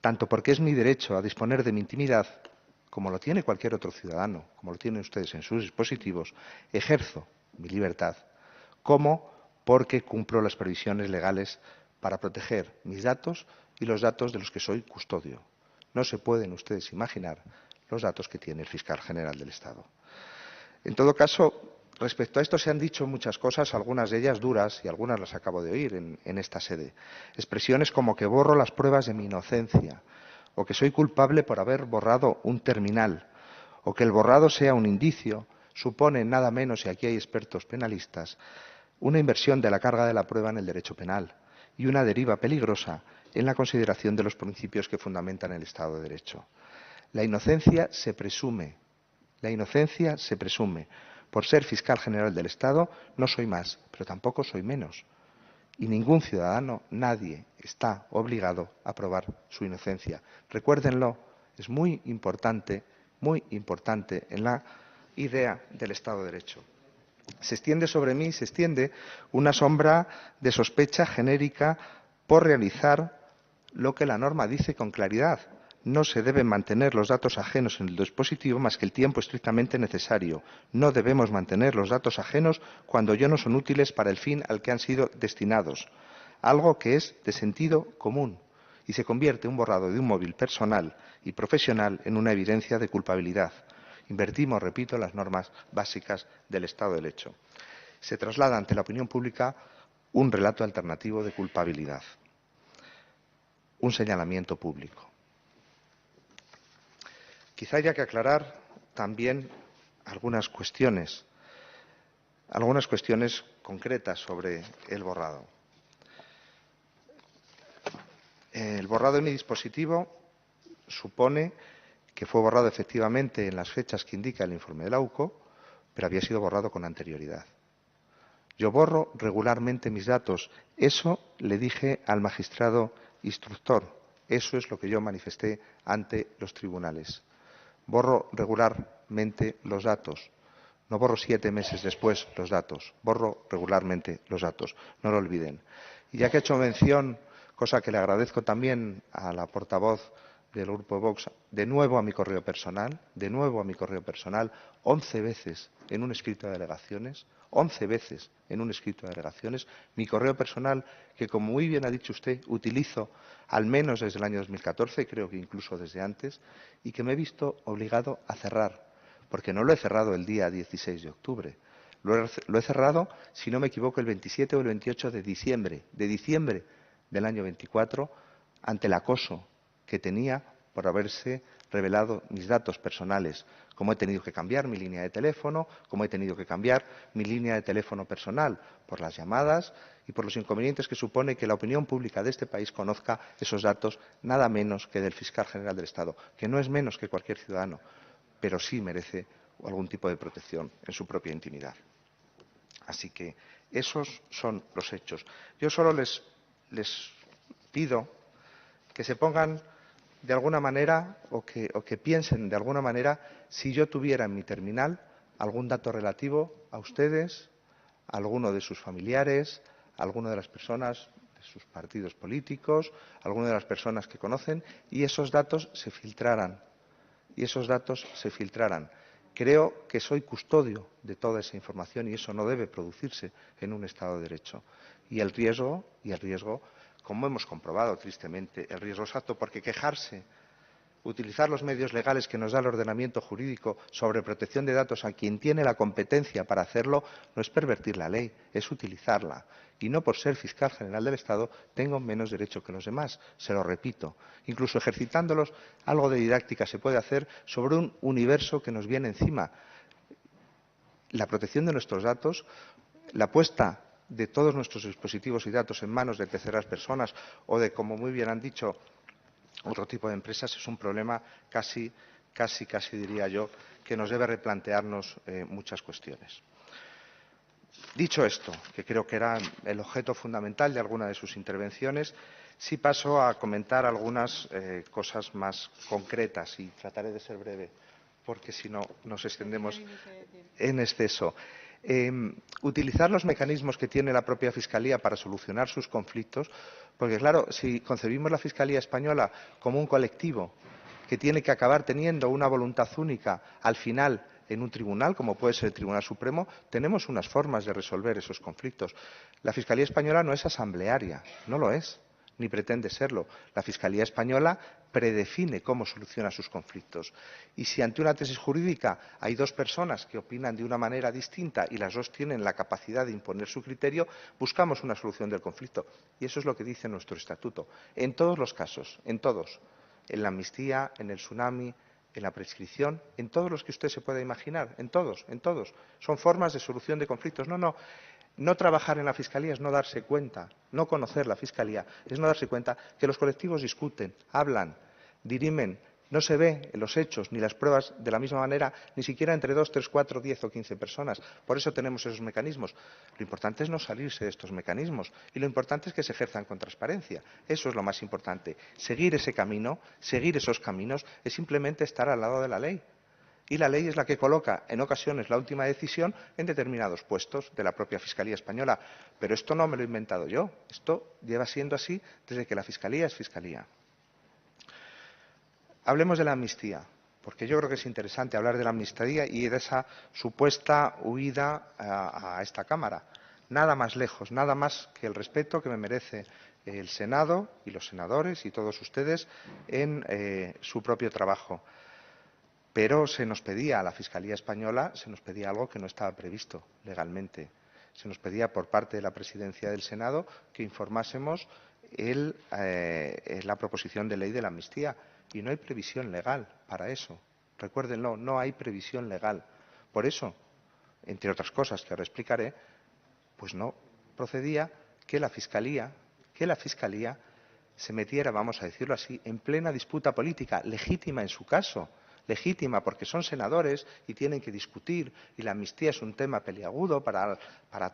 tanto porque es mi derecho a disponer de mi intimidad, como lo tiene cualquier otro ciudadano, como lo tienen ustedes en sus dispositivos, ejerzo mi libertad, como porque cumplo las previsiones legales para proteger mis datos y los datos de los que soy custodio. No se pueden ustedes imaginar los datos que tiene el fiscal general del Estado. En todo caso, respecto a esto se han dicho muchas cosas, algunas de ellas duras y algunas las acabo de oír en esta sede. Expresiones como que borro las pruebas de mi inocencia, o que soy culpable por haber borrado un terminal, o que el borrado sea un indicio, supone nada menos, y aquí hay expertos penalistas, una inversión de la carga de la prueba en el derecho penal y una deriva peligrosa en la consideración de los principios que fundamentan el Estado de Derecho. La inocencia se presume. La inocencia se presume. Por ser fiscal general del Estado no soy más, pero tampoco soy menos. Y ningún ciudadano, nadie, está obligado a probar su inocencia. Recuérdenlo, es muy importante en la idea del Estado de Derecho. Se extiende sobre mí, se extiende una sombra de sospecha genérica por realizar lo que la norma dice con claridad. No se deben mantener los datos ajenos en el dispositivo más que el tiempo estrictamente necesario. No debemos mantener los datos ajenos cuando ya no son útiles para el fin al que han sido destinados. Algo que es de sentido común y se convierte un borrado de un móvil personal y profesional en una evidencia de culpabilidad. Invertimos, repito, las normas básicas del Estado de Derecho. Se traslada ante la opinión pública un relato alternativo de culpabilidad, un señalamiento público. Quizá haya que aclarar también algunas cuestiones concretas sobre el borrado. El borrado en mi dispositivo supone que fue borrado efectivamente en las fechas que indica el informe de la UCO, pero había sido borrado con anterioridad. Yo borro regularmente mis datos. Eso le dije al magistrado instructor. Eso es lo que yo manifesté ante los tribunales. Borro regularmente los datos. No borro 7 meses después los datos. Borro regularmente los datos. No lo olviden. Y ya que he hecho mención, cosa que le agradezco también a la portavoz del Grupo Vox, de nuevo a mi correo personal, 11 veces en un escrito de delegaciones, 11 veces en un escrito de delegaciones, mi correo personal, que como muy bien ha dicho usted, utilizo al menos desde el año 2014, creo que incluso desde antes, y que me he visto obligado a cerrar, porque no lo he cerrado el día 16 de octubre, lo he cerrado, si no me equivoco, el 27 o el 28 de diciembre del año 24, ante el acoso que tenía por haberse revelado mis datos personales, como he tenido que cambiar mi línea de teléfono, como he tenido que cambiar mi línea de teléfono personal por las llamadas y por los inconvenientes que supone que la opinión pública de este país conozca esos datos nada menos que del fiscal general del Estado, que no es menos que cualquier ciudadano, pero sí merece algún tipo de protección en su propia intimidad. Así que esos son los hechos. Yo solo les pido que se pongan de alguna manera o que piensen de alguna manera si yo tuviera en mi terminal algún dato relativo a ustedes, a alguno de sus familiares, a alguna de las personas de sus partidos políticos, a alguna de las personas que conocen, y esos datos se filtraran. Creo que soy custodio de toda esa información y eso no debe producirse en un Estado de Derecho. Y el riesgo, como hemos comprobado tristemente, el riesgo es alto, porque quejarse, utilizar los medios legales que nos da el ordenamiento jurídico sobre protección de datos a quien tiene la competencia para hacerlo no es pervertir la ley, es utilizarla. Y no por ser fiscal general del Estado tengo menos derecho que los demás, se lo repito. Incluso ejercitándolos, algo de didáctica se puede hacer sobre un universo que nos viene encima. La protección de nuestros datos, la puesta de todos nuestros dispositivos y datos en manos de terceras personas o de, como muy bien han dicho, otro tipo de empresas, es un problema casi diría yo, que nos debe replantearnos muchas cuestiones. Dicho esto, que creo que era el objeto fundamental de alguna de sus intervenciones, sí paso a comentar algunas cosas más concretas y trataré de ser breve porque si no nos extendemos en exceso. Utilizar los mecanismos que tiene la propia Fiscalía para solucionar sus conflictos, porque claro, si concebimos la Fiscalía española como un colectivo que tiene que acabar teniendo una voluntad única al final en un tribunal, como puede ser el Tribunal Supremo, tenemos unas formas de resolver esos conflictos. La Fiscalía española no es asamblearia, no lo es, ni pretende serlo. La Fiscalía española predefine cómo soluciona sus conflictos. Y si ante una tesis jurídica hay dos personas que opinan de una manera distinta y las dos tienen la capacidad de imponer su criterio, buscamos una solución del conflicto. Y eso es lo que dice nuestro estatuto. En todos los casos, en todos. En la amnistía, en el tsunami, en la prescripción, en todos los que usted se pueda imaginar, en todos, en todos. Son formas de solución de conflictos. No trabajar en la Fiscalía es no darse cuenta, no conocer la Fiscalía es no darse cuenta que los colectivos discuten, hablan, dirimen, no se ve en los hechos ni las pruebas de la misma manera, ni siquiera entre 2, 3, 4, 10 o 15 personas. Por eso tenemos esos mecanismos. Lo importante es no salirse de estos mecanismos y lo importante es que se ejerzan con transparencia. Eso es lo más importante. Seguir ese camino, seguir esos caminos, es simplemente estar al lado de la ley. Y la ley es la que coloca, en ocasiones, la última decisión en determinados puestos de la propia Fiscalía española. Pero esto no me lo he inventado yo. Esto lleva siendo así desde que la Fiscalía es Fiscalía. Hablemos de la amnistía, porque yo creo que es interesante hablar de la amnistía y de esa supuesta huida a esta Cámara. Nada más lejos, nada más que el respeto que me merece el Senado y los senadores y todos ustedes en su propio trabajo. Pero se nos pedía a la Fiscalía española, se nos pedía algo que no estaba previsto legalmente. Se nos pedía por parte de la Presidencia del Senado que informásemos la proposición de ley de la amnistía. Y no hay previsión legal para eso. Recuérdenlo, no hay previsión legal. Por eso, entre otras cosas que ahora explicaré, pues no procedía que la Fiscalía se metiera, vamos a decirlo así, en plena disputa política, legítima en su caso, legítima porque son senadores y tienen que discutir, y la amnistía es un tema peliagudo para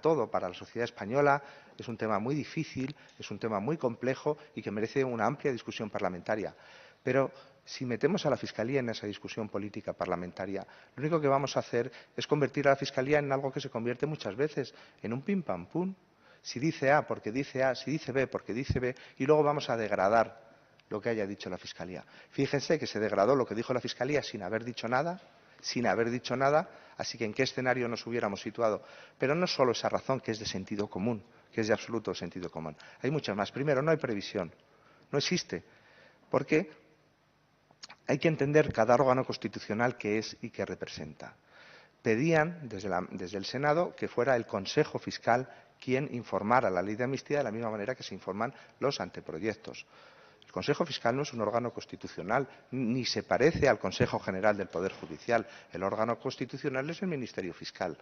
todo, para la sociedad española, es un tema muy difícil, es un tema muy complejo y que merece una amplia discusión parlamentaria. Pero si metemos a la Fiscalía en esa discusión política parlamentaria, lo único que vamos a hacer es convertir a la Fiscalía en algo que se convierte muchas veces en un pim pam pum. Si dice A porque dice A, si dice B porque dice B, y luego vamos a degradar lo que haya dicho la Fiscalía. Fíjense que se degradó lo que dijo la Fiscalía sin haber dicho nada, así que en qué escenario nos hubiéramos situado. Pero no solo esa razón que es de sentido común, que es de absoluto sentido común. Hay muchas más. Primero, no hay previsión, no existe, porque hay que entender cada órgano constitucional que es y que representa. Pedían desde el Senado que fuera el Consejo Fiscal quien informara la ley de amnistía de la misma manera que se informan los anteproyectos. El Consejo Fiscal no es un órgano constitucional, ni se parece al Consejo General del Poder Judicial. El órgano constitucional es el Ministerio Fiscal.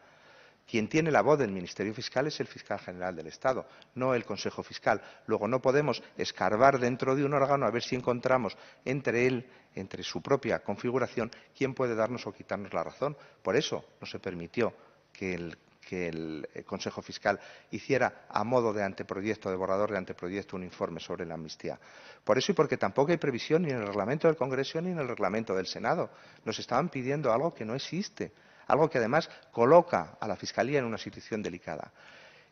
Quien tiene la voz del Ministerio Fiscal es el Fiscal General del Estado, no el Consejo Fiscal. Luego no podemos escarbar dentro de un órgano a ver si encontramos entre su propia configuración, quién puede darnos o quitarnos la razón. Por eso no se permitió que el Consejo Fiscal hiciera a modo de anteproyecto, de borrador de anteproyecto, un informe sobre la amnistía. Por eso y porque tampoco hay previsión ni en el reglamento del Congreso ni en el reglamento del Senado. Nos estaban pidiendo algo que no existe, algo que además coloca a la Fiscalía en una situación delicada.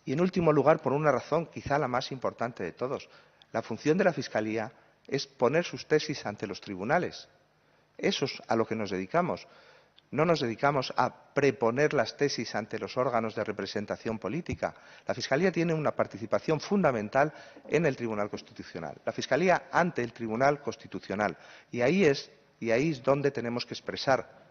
Y en último lugar, por una razón quizá la más importante de todos, la función de la Fiscalía es poner sus tesis ante los tribunales. Eso es a lo que nos dedicamos. No nos dedicamos a preponer las tesis ante los órganos de representación política. La Fiscalía tiene una participación fundamental en el Tribunal Constitucional. La Fiscalía ante el Tribunal Constitucional. Y ahí es donde tenemos que expresar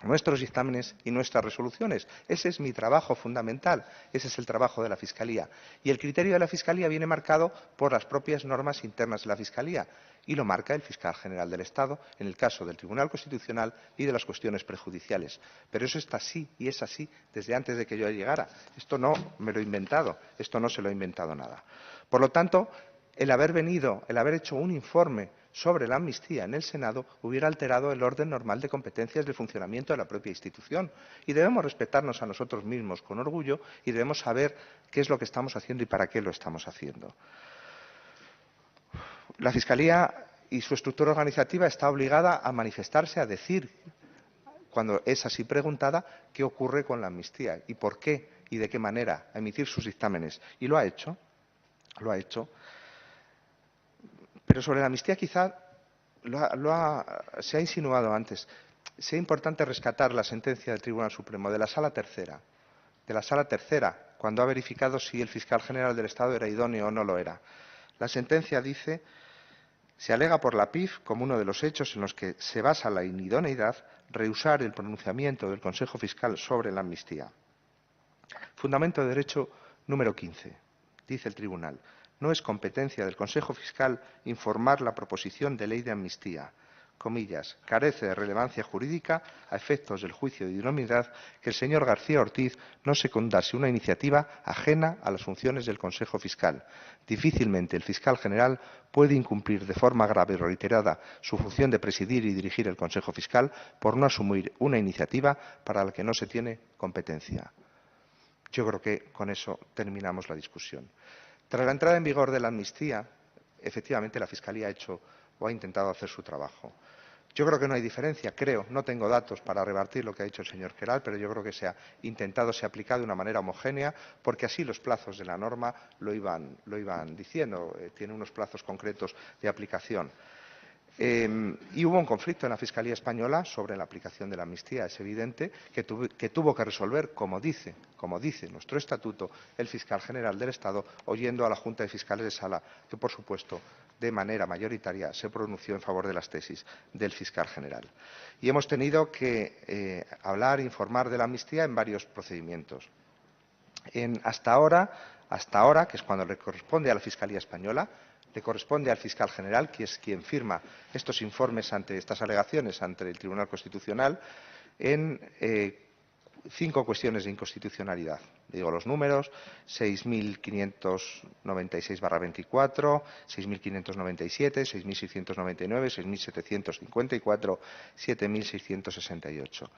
nuestros dictámenes y nuestras resoluciones. Ese es mi trabajo fundamental, ese es el trabajo de la Fiscalía. Y el criterio de la Fiscalía viene marcado por las propias normas internas de la Fiscalía y lo marca el Fiscal General del Estado en el caso del Tribunal Constitucional y de las cuestiones prejudiciales. Pero eso está así y es así desde antes de que yo llegara. Esto no me lo he inventado, esto no se lo ha inventado nada. Por lo tanto, el haber hecho un informe sobre la amnistía en el Senado hubiera alterado el orden normal de competencias de funcionamiento de la propia institución. Y debemos respetarnos a nosotros mismos con orgullo y debemos saber qué es lo que estamos haciendo y para qué lo estamos haciendo. La Fiscalía y su estructura organizativa está obligada a manifestarse, a decir cuando es así preguntada, qué ocurre con la amnistía y por qué y de qué manera a emitir sus dictámenes. Y lo ha hecho, lo ha hecho. Pero sobre la amnistía quizá se ha insinuado antes. Sea importante rescatar la sentencia del Tribunal Supremo de la Sala Tercera, cuando ha verificado si el fiscal general del Estado era idóneo o no lo era. La sentencia dice: se alega por la PIF, como uno de los hechos en los que se basa la inidoneidad, rehusar el pronunciamiento del Consejo Fiscal sobre la amnistía. Fundamento de derecho número 15. Dice el Tribunal: no es competencia del Consejo Fiscal informar la proposición de ley de amnistía, comillas, carece de relevancia jurídica a efectos del juicio de idoneidad que el señor García Ortiz no secundase una iniciativa ajena a las funciones del Consejo Fiscal. Difícilmente el fiscal general puede incumplir de forma grave y reiterada su función de presidir y dirigir el Consejo Fiscal por no asumir una iniciativa para la que no se tiene competencia. Yo creo que con eso terminamos la discusión. Tras la entrada en vigor de la amnistía, efectivamente la Fiscalía ha hecho o ha intentado hacer su trabajo. Yo creo que no hay diferencia, no tengo datos para rebatir lo que ha dicho el señor Queralt, pero yo creo que se ha aplicado de una manera homogénea, porque así los plazos de la norma lo iban diciendo, tiene unos plazos concretos de aplicación. Y hubo un conflicto en la Fiscalía Española sobre la aplicación de la amnistía. Es evidente que tuvo que resolver, como dice nuestro estatuto, el fiscal general del Estado, oyendo a la Junta de Fiscales de Sala, que, por supuesto, de manera mayoritaria se pronunció en favor de las tesis del fiscal general. Y hemos tenido que informar de la amnistía en varios procedimientos. Hasta ahora, que es cuando le corresponde a la Fiscalía Española, le corresponde al fiscal general, que es quien firma estos informes estas alegaciones ante el Tribunal Constitucional, en 5 cuestiones de inconstitucionalidad. Digo los números: 6.596/24, 6.597, 6.699, 6.754, 7.668.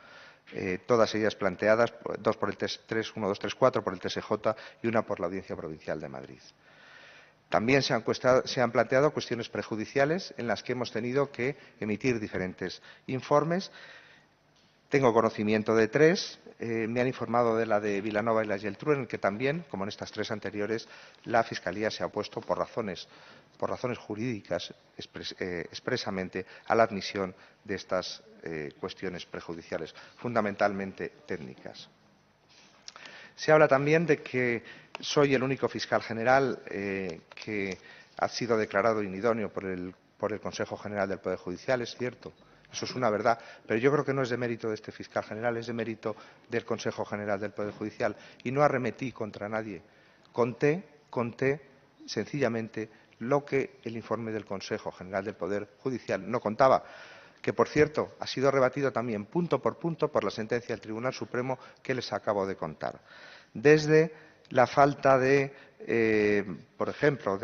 Todas ellas planteadas, 2 por el 4 por el TSJ y 1 por la Audiencia Provincial de Madrid. También se han planteado cuestiones prejudiciales en las que hemos tenido que emitir diferentes informes. Tengo conocimiento de 3, me han informado de la de Vilanova y la Geltrú, en el que también, como en estas 3 anteriores, la Fiscalía se ha opuesto por razones jurídicas expresamente a la admisión de estas cuestiones prejudiciales, fundamentalmente técnicas. Se habla también de que soy el único fiscal general que ha sido declarado inidóneo por el Consejo General del Poder Judicial. Es cierto, eso es una verdad, pero yo creo que no es de mérito de este fiscal general, es de mérito del Consejo General del Poder Judicial, y no arremetí contra nadie. Conté sencillamente lo que el informe del Consejo General del Poder Judicial no contaba, que, por cierto, ha sido rebatido también punto por punto por la sentencia del Tribunal Supremo que les acabo de contar. Desde la falta por ejemplo,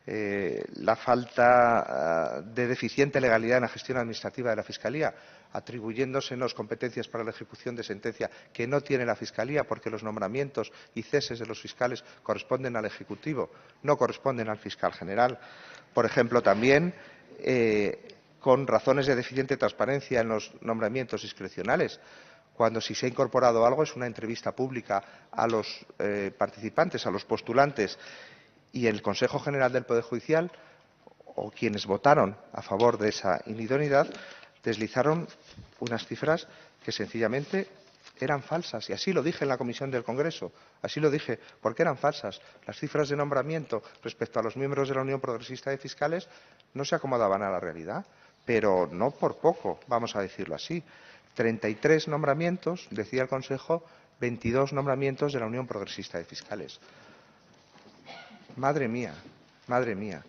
la falta de deficiente legalidad en la gestión administrativa de la Fiscalía, atribuyéndosenos competencias para la ejecución de sentencia que no tiene la Fiscalía, porque los nombramientos y ceses de los fiscales corresponden al Ejecutivo, no corresponden al fiscal general. Por ejemplo, también con razones de deficiente transparencia en los nombramientos discrecionales, cuando si se ha incorporado algo es una entrevista pública a los participantes, a los postulantes, y el Consejo General del Poder Judicial, o quienes votaron a favor de esa inidoneidad, deslizaron unas cifras que sencillamente eran falsas. Y así lo dije en la Comisión del Congreso, así lo dije, porque eran falsas. Las cifras de nombramiento respecto a los miembros de la Unión Progresista de Fiscales no se acomodaban a la realidad, pero no por poco, vamos a decirlo así. 33 nombramientos, decía el Consejo, 22 nombramientos de la Unión Progresista de Fiscales. Madre mía, madre mía.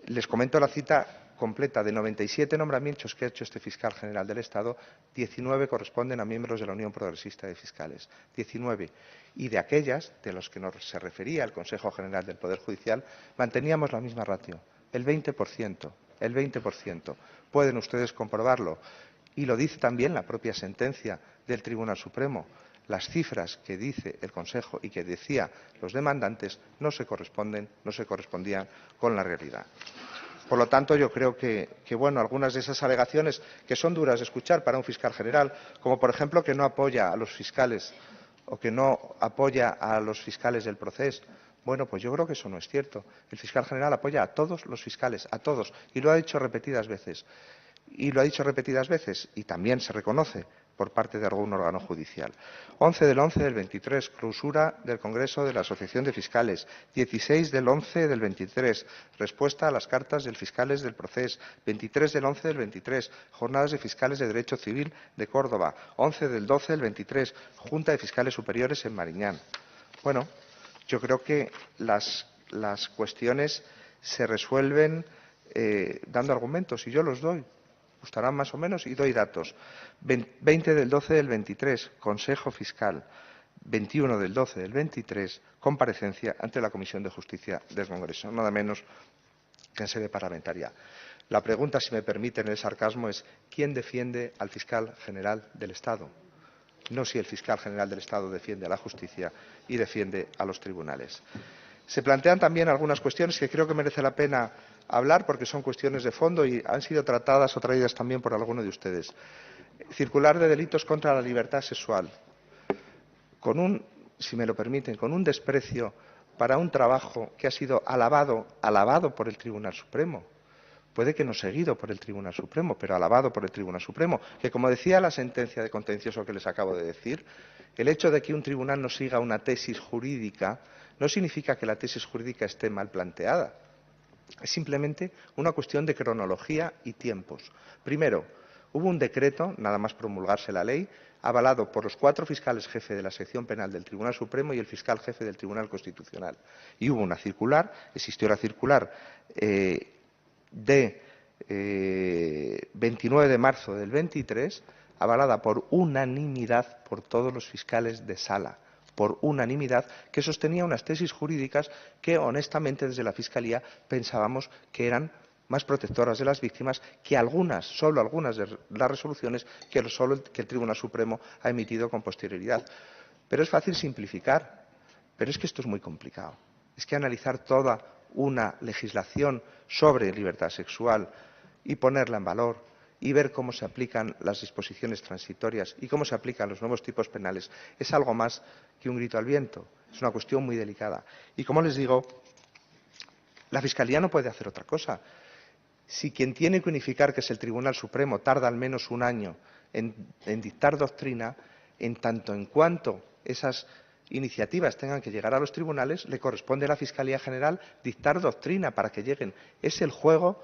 Les comento la cita completa. De 97 nombramientos que ha hecho este fiscal general del Estado, 19 corresponden a miembros de la Unión Progresista de Fiscales. 19. Y de aquellas, de los que se refería el Consejo General del Poder Judicial, manteníamos la misma ratio, el 20%. El 20%. Pueden ustedes comprobarlo. Y lo dice también la propia sentencia del Tribunal Supremo. Las cifras que dice el Consejo y que decían los demandantes no se correspondían con la realidad. Por lo tanto, yo creo que bueno, algunas de esas alegaciones que son duras de escuchar para un fiscal general, como por ejemplo que no apoya a los fiscales o que no apoya a los fiscales del proceso, bueno, pues yo creo que eso no es cierto. El fiscal general apoya a todos los fiscales, a todos, y lo ha dicho repetidas veces. Y también se reconoce por parte de algún órgano judicial. 11 del 11 del 23, clausura del Congreso de la Asociación de Fiscales. 16 del 11 del 23, respuesta a las cartas del fiscales del Procés. 23 del 11 del 23, jornadas de fiscales de Derecho Civil de Córdoba. 11 del 12 del 23, Junta de Fiscales Superiores en Mariñán. Bueno, yo creo que las cuestiones se resuelven dando argumentos, y yo los doy. Gustarán más o menos, y doy datos. 20 del 12 del 23, Consejo Fiscal. 21 del 12 del 23, comparecencia ante la Comisión de Justicia del Congreso, nada menos que en sede parlamentaria. La pregunta, si me permiten el sarcasmo, es ¿quién defiende al fiscal general del Estado? No si el fiscal general del Estado defiende a la justicia y defiende a los tribunales. Se plantean también algunas cuestiones que creo que merece la pena hablar porque son cuestiones de fondo y han sido tratadas o traídas también por alguno de ustedes. Circular de delitos contra la libertad sexual, si me lo permiten, con un desprecio para un trabajo que ha sido alabado por el Tribunal Supremo. Puede que no seguido por el Tribunal Supremo, pero alabado por el Tribunal Supremo, que, como decía la sentencia de contencioso que les acabo de decir, el hecho de que un tribunal no siga una tesis jurídica no significa que la tesis jurídica esté mal planteada. Es simplemente una cuestión de cronología y tiempos. Primero, hubo un decreto, nada más promulgarse la ley, avalado por los 4 fiscales jefe de la sección penal del Tribunal Supremo y el fiscal jefe del Tribunal Constitucional. Y hubo una circular, existió la circular de 29 de marzo del 23, avalada por unanimidad por todos los fiscales de sala, por unanimidad, que sostenía unas tesis jurídicas que, honestamente, desde la Fiscalía pensábamos que eran más protectoras de las víctimas que solo algunas de las resoluciones que el Tribunal Supremo ha emitido con posterioridad. Pero es fácil simplificar, pero es que esto es muy complicado. Es que analizar toda una legislación sobre libertad sexual y ponerla en valor y ver cómo se aplican las disposiciones transitorias y cómo se aplican los nuevos tipos penales es algo más que un grito al viento. Es una cuestión muy delicada. Y, como les digo, la Fiscalía no puede hacer otra cosa. Si quien tiene que unificar, que es el Tribunal Supremo, tarda al menos un año en dictar doctrina, en tanto en cuanto esas iniciativas tengan que llegar a los tribunales, le corresponde a la Fiscalía General dictar doctrina para que lleguen. Es el juego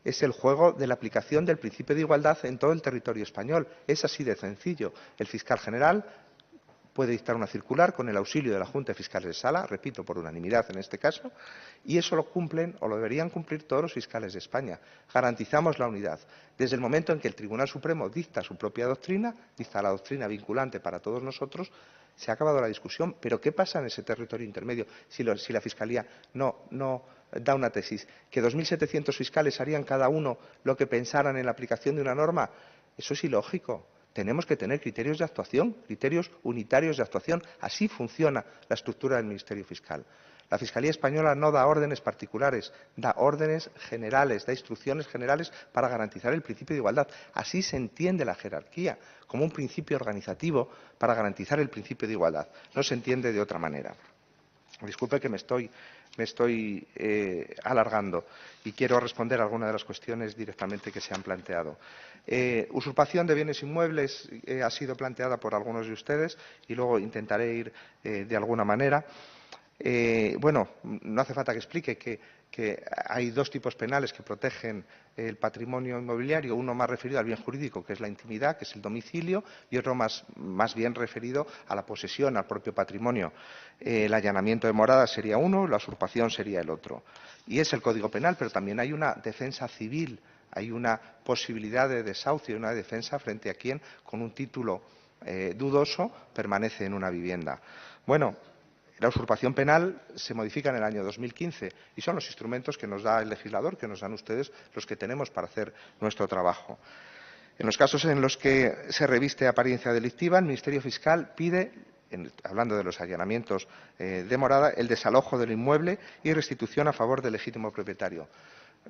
de la aplicación del principio de igualdad en todo el territorio español. Es así de sencillo. El fiscal general puede dictar una circular con el auxilio de la Junta de Fiscales de Sala, repito, por unanimidad en este caso, y eso lo cumplen o lo deberían cumplir todos los fiscales de España. Garantizamos la unidad. Desde el momento en que el Tribunal Supremo dicta su propia doctrina, dicta la doctrina vinculante para todos nosotros, se ha acabado la discusión. Pero ¿qué pasa en ese territorio intermedio si la Fiscalía no da una tesis? ¿Que 2.700 fiscales harían cada uno lo que pensaran en la aplicación de una norma? Eso es ilógico. Tenemos que tener criterios de actuación, criterios unitarios de actuación. Así funciona la estructura del Ministerio Fiscal. La Fiscalía Española no da órdenes particulares, da órdenes generales, da instrucciones generales para garantizar el principio de igualdad. Así se entiende la jerarquía, como un principio organizativo para garantizar el principio de igualdad. No se entiende de otra manera. Disculpe que me estoy alargando y quiero responder a algunas de las cuestiones directamente que se han planteado. Usurpación de bienes inmuebles ha sido planteada por algunos de ustedes y luego intentaré ir de alguna manera. Bueno, no hace falta que explique que hay 2 tipos penales que protegen el patrimonio inmobiliario, uno más referido al bien jurídico, que es la intimidad, que es el domicilio, y otro más bien referido a la posesión, al propio patrimonio. El allanamiento de morada sería uno, la usurpación sería el otro. Y es el Código Penal, pero también hay una defensa civil, hay una posibilidad de desahucio y una defensa frente a quien, con un título dudoso, permanece en una vivienda. Bueno, la usurpación penal se modifica en el año 2015 y son los instrumentos que nos da el legislador, que nos dan ustedes, los que tenemos para hacer nuestro trabajo. En los casos en los que se reviste apariencia delictiva, el Ministerio Fiscal pide, hablando de los allanamientos de morada, el desalojo del inmueble y restitución a favor del legítimo propietario.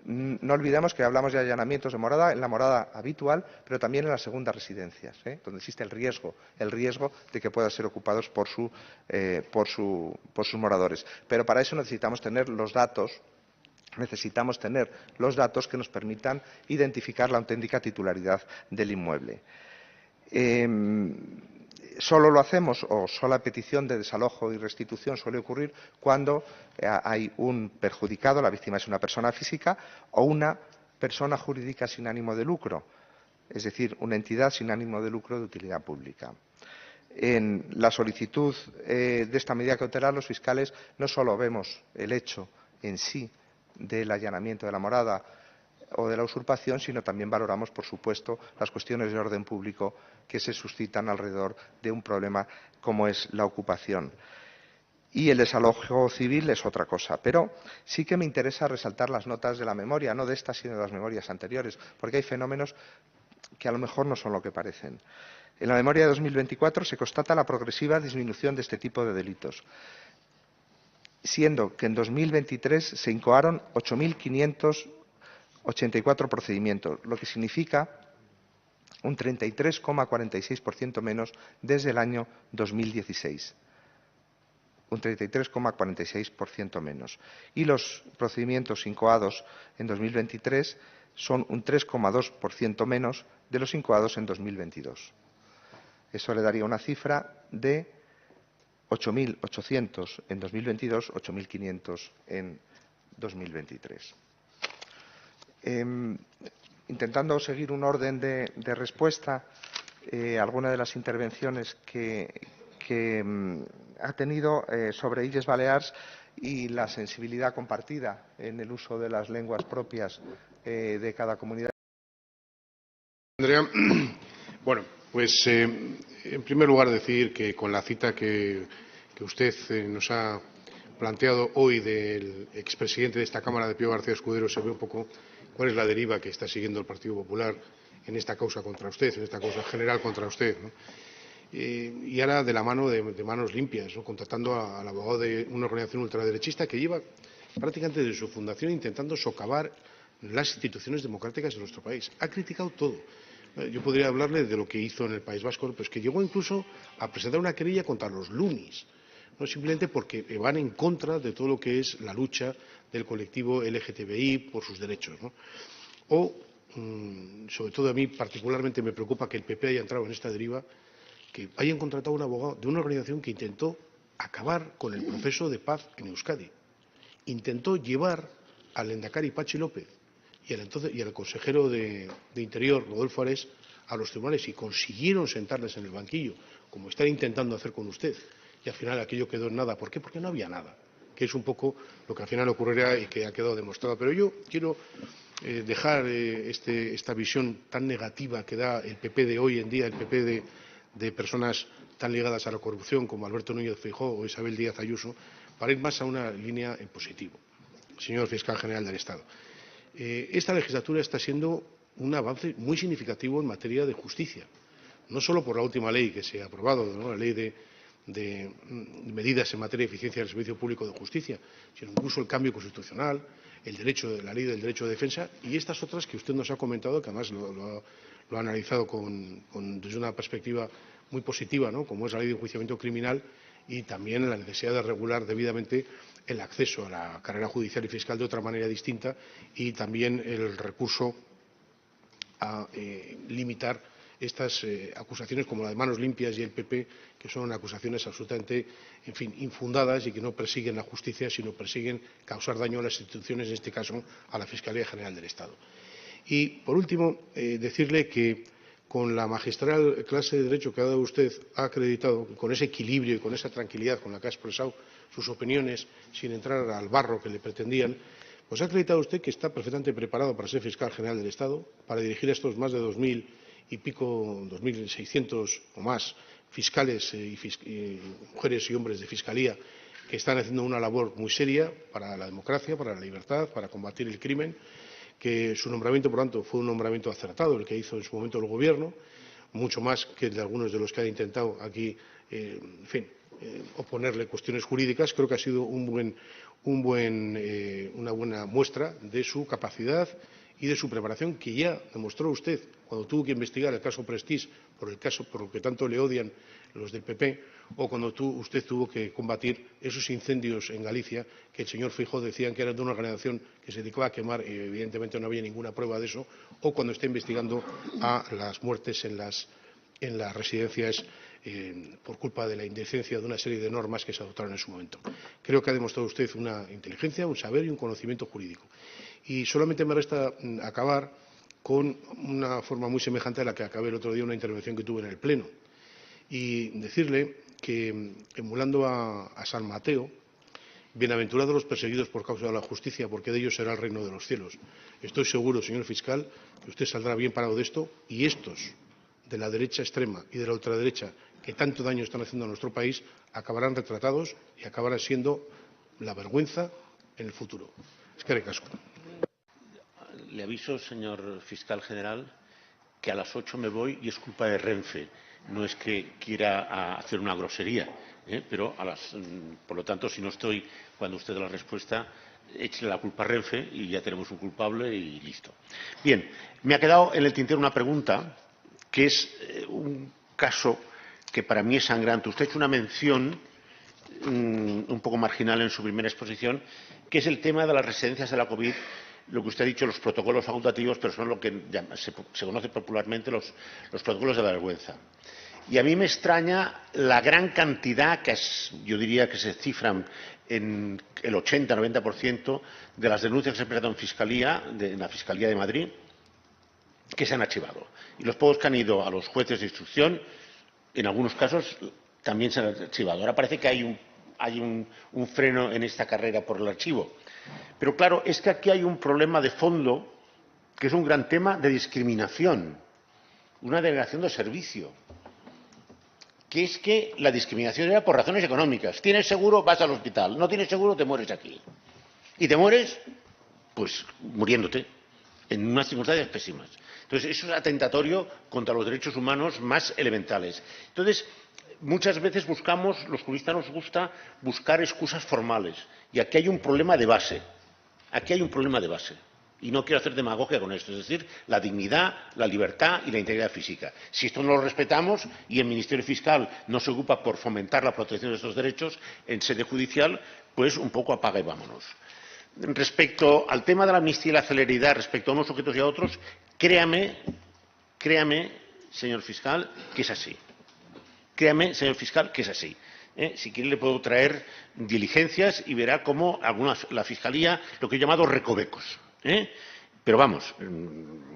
No olvidemos que hablamos de allanamientos de morada en la morada habitual, pero también en las segundas residencias, donde existe el riesgo de que puedan ser ocupados por sus moradores. Pero para eso necesitamos tener los datos que nos permitan identificar la auténtica titularidad del inmueble. Solo lo hacemos, o sola petición de desalojo y restitución suele ocurrir cuando hay un perjudicado, la víctima es una persona física o una persona jurídica sin ánimo de lucro, es decir, una entidad sin ánimo de lucro de utilidad pública. En la solicitud de esta medida cautelar, los fiscales no solo vemos el hecho en sí del allanamiento de la morada o de la usurpación, sino también valoramos, por supuesto, las cuestiones de orden público que se suscitan alrededor de un problema como es la ocupación. Y el desalojo civil es otra cosa. Pero sí que me interesa resaltar las notas de la memoria, no de estas, sino de las memorias anteriores, porque hay fenómenos que a lo mejor no son lo que parecen. En la memoria de 2024 se constata la progresiva disminución de este tipo de delitos, siendo que en 2023 se incoaron 8.584 procedimientos, lo que significa un 33,46% menos desde el año 2016. Un 33,46% menos. Y los procedimientos incoados en 2023 son un 3,2% menos de los incoados en 2022. Eso le daría una cifra de 8.800 en 2022, 8.500 en 2023. Intentando seguir un orden de respuesta a alguna de las intervenciones que ha tenido sobre Illes Balears y la sensibilidad compartida en el uso de las lenguas propias de cada comunidad. Andrea, bueno, pues en primer lugar decir que con la cita que usted nos ha planteado hoy del expresidente de esta Cámara, de Pío García Escudero, se ve un poco cuál es la deriva que está siguiendo el Partido Popular en esta causa contra usted, en esta causa general contra usted, ¿no? Y ahora de la mano de manos limpias, ¿no? Contratando al abogado de una organización ultraderechista que lleva prácticamente desde su fundación intentando socavar las instituciones democráticas de nuestro país. Ha criticado todo. Yo podría hablarle de lo que hizo en el País Vasco, pero es que llegó incluso a presentar una querella contra los lunis, no simplemente porque van en contra de todo lo que es la lucha del colectivo LGTBI por sus derechos, ¿no? O, sobre todo a mí particularmente me preocupa que el PP haya entrado en esta deriva, que hayan contratado a un abogado de una organización que intentó acabar con el proceso de paz en Euskadi. Intentó llevar al lehendakari Patxi López y al consejero de Interior, Rodolfo Ares, a los tribunales y consiguieron sentarles en el banquillo, como están intentando hacer con usted. Y al final aquello quedó en nada. ¿Por qué? Porque no había nada, que es un poco lo que al final ocurrirá y que ha quedado demostrado. Pero yo quiero dejar esta visión tan negativa que da el PP de hoy en día, el PP de personas tan ligadas a la corrupción como Alberto Núñez Feijóo o Isabel Díaz Ayuso, para ir más a una línea en positivo. Señor Fiscal General del Estado, esta legislatura está siendo un avance muy significativo en materia de justicia, no solo por la última ley que se ha aprobado, ¿no?, la ley de medidas en materia de eficiencia del servicio público de justicia, sino incluso el cambio constitucional, la ley del derecho de defensa y estas otras que usted nos ha comentado, que además lo ha analizado desde una perspectiva muy positiva, ¿no?, como es la ley de enjuiciamiento criminal y también la necesidad de regular debidamente el acceso a la carrera judicial y fiscal de otra manera distinta y también el recurso a limitar estas acusaciones como la de Manos Limpias y el PP, que son acusaciones absolutamente, en fin, infundadas y que no persiguen la justicia, sino persiguen causar daño a las instituciones, en este caso a la Fiscalía General del Estado. Y, por último, decirle que con la magistral clase de Derecho que ha dado usted, ha acreditado, con ese equilibrio y con esa tranquilidad con la que ha expresado sus opiniones, sin entrar al barro que le pretendían, pues ha acreditado usted que está perfectamente preparado para ser Fiscal General del Estado, para dirigir a estos más de 2.000 y pico, 2.600 o más fiscales y mujeres y hombres de Fiscalía que están haciendo una labor muy seria para la democracia, para la libertad, para combatir el crimen, que su nombramiento, por tanto, fue un nombramiento acertado, el que hizo en su momento el Gobierno, mucho más que el de algunos de los que han intentado aquí, en fin, oponerle cuestiones jurídicas. Creo que ha sido una buena muestra de su capacidad y de su preparación, que ya demostró usted cuando tuvo que investigar el caso Prestige, por lo que tanto le odian los del PP, o cuando usted tuvo que combatir esos incendios en Galicia, que el señor Feijóo decía que eran de una organización que se dedicaba a quemar, y evidentemente no había ninguna prueba de eso, o cuando está investigando a las muertes en las residencias por culpa de la indecencia de una serie de normas que se adoptaron en su momento. Creo que ha demostrado usted una inteligencia, un saber y un conocimiento jurídico. Y solamente me resta acabar con una forma muy semejante a la que acabé el otro día una intervención que tuve en el Pleno, y decirle que, emulando a San Mateo, bienaventurados los perseguidos por causa de la justicia, porque de ellos será el reino de los cielos. Estoy seguro, señor fiscal, que usted saldrá bien parado de esto, y estos de la derecha extrema y de la ultraderecha, que tanto daño están haciendo a nuestro país, acabarán retratados y acabarán siendo la vergüenza en el futuro. Eskerrik asko. Le aviso, señor fiscal general, que a las 8 me voy y es culpa de Renfe. No es que quiera hacer una grosería, pero por lo tanto, si no estoy cuando usted dé la respuesta, échele la culpa a Renfe y ya tenemos un culpable y listo. Bien, me ha quedado en el tintero una pregunta que es un caso que para mí es sangrante. Usted ha hecho una mención un poco marginal en su primera exposición, que es el tema de las residencias de la COVID, lo que usted ha dicho, los protocolos facultativos, pero son lo que se conoce popularmente los protocolos de la vergüenza. Y a mí me extraña la gran cantidad, yo diría que se cifran en el 80-90% de las denuncias que se presentan en la Fiscalía de Madrid, que se han archivado. Y los pocos que han ido a los jueces de instrucción, en algunos casos, también se han archivado. Ahora parece que hay un freno en esta carrera por el archivo. Pero claro, es que aquí hay un problema de fondo, que es un gran tema de discriminación, una denegación de servicio, que es que la discriminación era por razones económicas. Tienes seguro, vas al hospital. No tienes seguro, te mueres aquí. Y te mueres, pues, muriéndote, en unas circunstancias pésimas. Entonces, eso es atentatorio contra los derechos humanos más elementales. Entonces, muchas veces los juristas nos gusta buscar excusas formales. Y aquí hay un problema de base. Aquí hay un problema de base. Y no quiero hacer demagogia con esto, es decir, la dignidad, la libertad y la integridad física. Si esto no lo respetamos y el Ministerio Fiscal no se ocupa por fomentar la protección de estos derechos en sede judicial, pues un poco apaga y vámonos. Respecto al tema de la amnistía y la celeridad respecto a unos sujetos y a otros, créame, señor fiscal, que es así. Créame, señor fiscal, que es así. Si quiere le puedo traer diligencias y verá cómo la Fiscalía lo que he llamado recovecos. Pero vamos,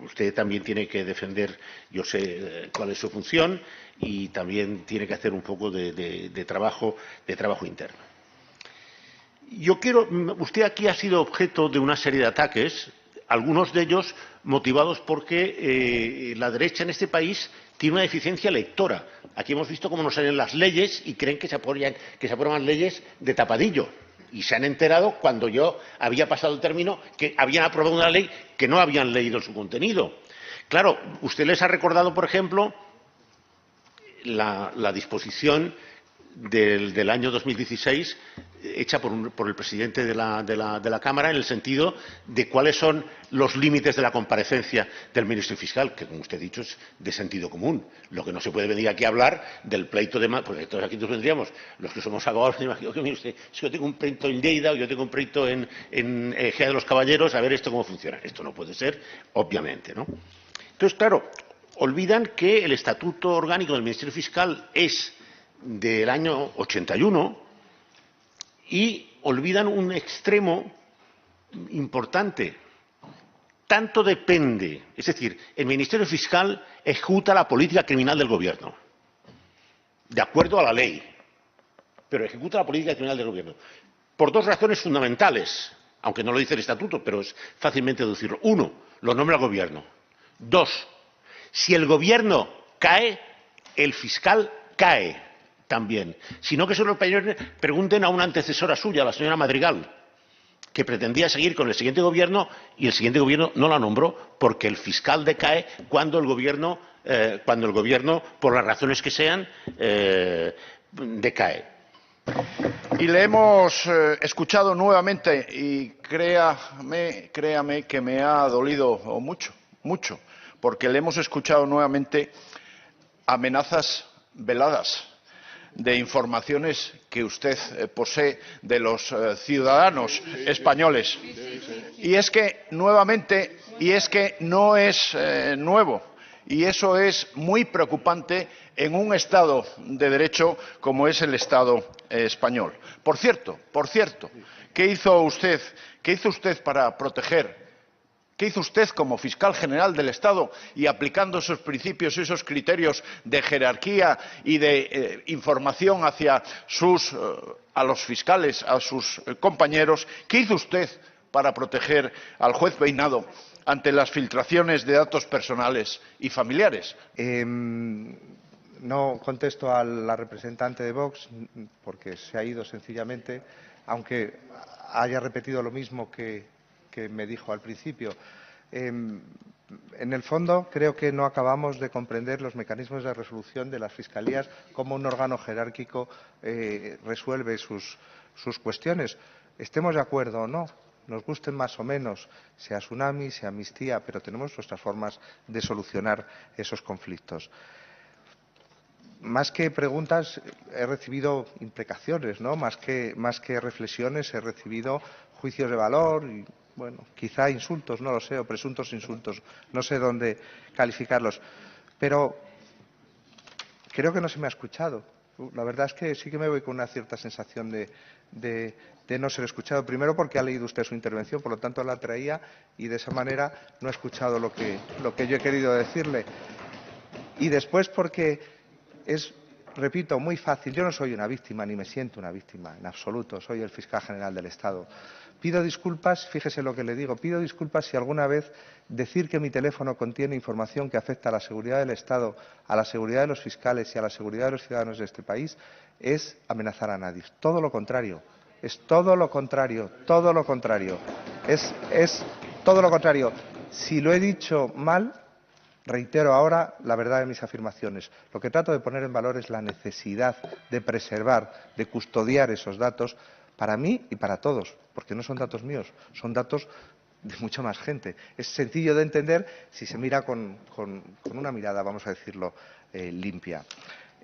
usted también tiene que defender, yo sé cuál es su función, y también tiene que hacer un poco de trabajo interno. Usted aquí ha sido objeto de una serie de ataques, algunos de ellos motivados porque la derecha en este país tiene una deficiencia lectora. Aquí hemos visto cómo nos salen las leyes y creen que se aprueban leyes de tapadillo. Y se han enterado cuando yo había pasado el término que habían aprobado una ley que no habían leído su contenido. Claro, usted les ha recordado, por ejemplo, la disposición del año 2016 hecha por el presidente de la Cámara en el sentido de cuáles son los límites de la comparecencia del ministro fiscal, que, como usted ha dicho, es de sentido común. Lo que no se puede venir aquí a hablar del pleito de Madrid, porque entonces aquí nos vendríamos los que somos abogados, me imagino que mire usted, si yo tengo un pleito en Lleida o yo tengo un pleito en Ejea de los Caballeros, a ver esto cómo funciona. Esto no puede ser, obviamente, ¿no? Entonces, claro, olvidan que el Estatuto Orgánico del Ministerio Fiscal es del año 81 y olvidan un extremo importante. Tanto depende, es decir, el Ministerio Fiscal ejecuta la política criminal del Gobierno, de acuerdo a la ley, pero ejecuta la política criminal del Gobierno por dos razones fundamentales, aunque no lo dice el Estatuto, pero es fácilmente deducirlo. Uno, lo nombra el Gobierno. Dos, si el Gobierno cae, el fiscal cae también. Sino que se lo pregunten a una antecesora suya, la señora Madrigal, que pretendía seguir con el siguiente Gobierno y el siguiente Gobierno no la nombró porque el fiscal decae cuando el Gobierno, por las razones que sean, decae. Y le hemos escuchado nuevamente y créame que me ha dolido mucho, mucho, porque le hemos escuchado nuevamente amenazas veladas de informaciones que usted posee de los ciudadanos españoles. Y es que nuevamente, no es nuevo. Y eso es muy preocupante en un Estado de Derecho como es el Estado español. Por cierto, ¿qué hizo usted para proteger? ¿Qué hizo usted como fiscal general del Estado y aplicando esos principios, esos criterios de jerarquía y de información hacia a los fiscales, a sus compañeros? ¿Qué hizo usted para proteger al juez Beinado ante las filtraciones de datos personales y familiares? No contesto a la representante de Vox porque se ha ido sencillamente, aunque haya repetido lo mismo que me dijo al principio. En el fondo, creo que no acabamos de comprender los mecanismos de resolución de las fiscalías, cómo un órgano jerárquico resuelve sus cuestiones. Estemos de acuerdo o no, nos gusten más o menos, sea tsunami, sea amnistía, pero tenemos nuestras formas de solucionar esos conflictos. Más que preguntas, he recibido imprecaciones, ¿no? Más que reflexiones, he recibido juicios de valor y, bueno, quizá insultos, no lo sé, o presuntos insultos, no sé dónde calificarlos. Pero creo que no se me ha escuchado. La verdad es que sí que me voy con una cierta sensación de no ser escuchado. Primero porque ha leído usted su intervención, por lo tanto la traía y de esa manera no ha escuchado lo que yo he querido decirle. Y después porque es, repito, muy fácil. Yo no soy una víctima, ni me siento una víctima, en absoluto. Soy el fiscal general del Estado. Pido disculpas, fíjese lo que le digo, pido disculpas si alguna vez decir que mi teléfono contiene información que afecta a la seguridad del Estado, a la seguridad de los fiscales y a la seguridad de los ciudadanos de este país es amenazar a nadie. Todo lo contrario. Es todo lo contrario. Todo lo contrario. Es todo lo contrario. Si lo he dicho mal, reitero ahora la verdad de mis afirmaciones. Lo que trato de poner en valor es la necesidad de preservar, de custodiar esos datos para mí y para todos, porque no son datos míos, son datos de mucha más gente. Es sencillo de entender si se mira con una mirada, vamos a decirlo, limpia.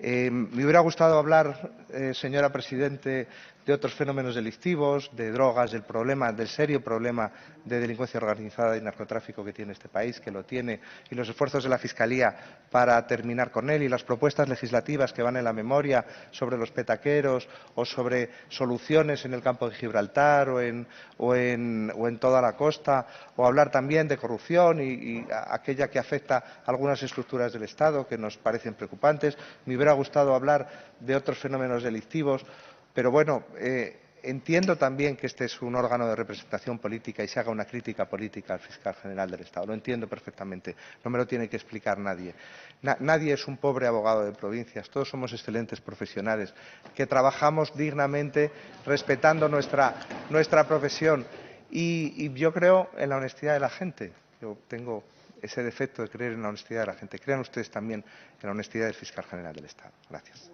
Me hubiera gustado hablar, señora Presidente, de otros fenómenos delictivos, de drogas, del serio problema de delincuencia organizada y narcotráfico que tiene este país, que lo tiene, y los esfuerzos de la Fiscalía para terminar con él, y las propuestas legislativas que van en la memoria sobre los petaqueros o sobre soluciones en el campo de Gibraltar o en toda la costa, o hablar también de corrupción y aquella que afecta a algunas estructuras del Estado que nos parecen preocupantes. Me hubiera gustado hablar de otros fenómenos delictivos. Pero bueno, entiendo también que este es un órgano de representación política y se haga una crítica política al fiscal general del Estado. Lo entiendo perfectamente. No me lo tiene que explicar nadie. Nadie es un pobre abogado de provincias. Todos somos excelentes profesionales que trabajamos dignamente respetando nuestra profesión. Y yo creo en la honestidad de la gente. Yo tengo ese defecto de creer en la honestidad de la gente. Crean ustedes también en la honestidad del fiscal general del Estado. Gracias.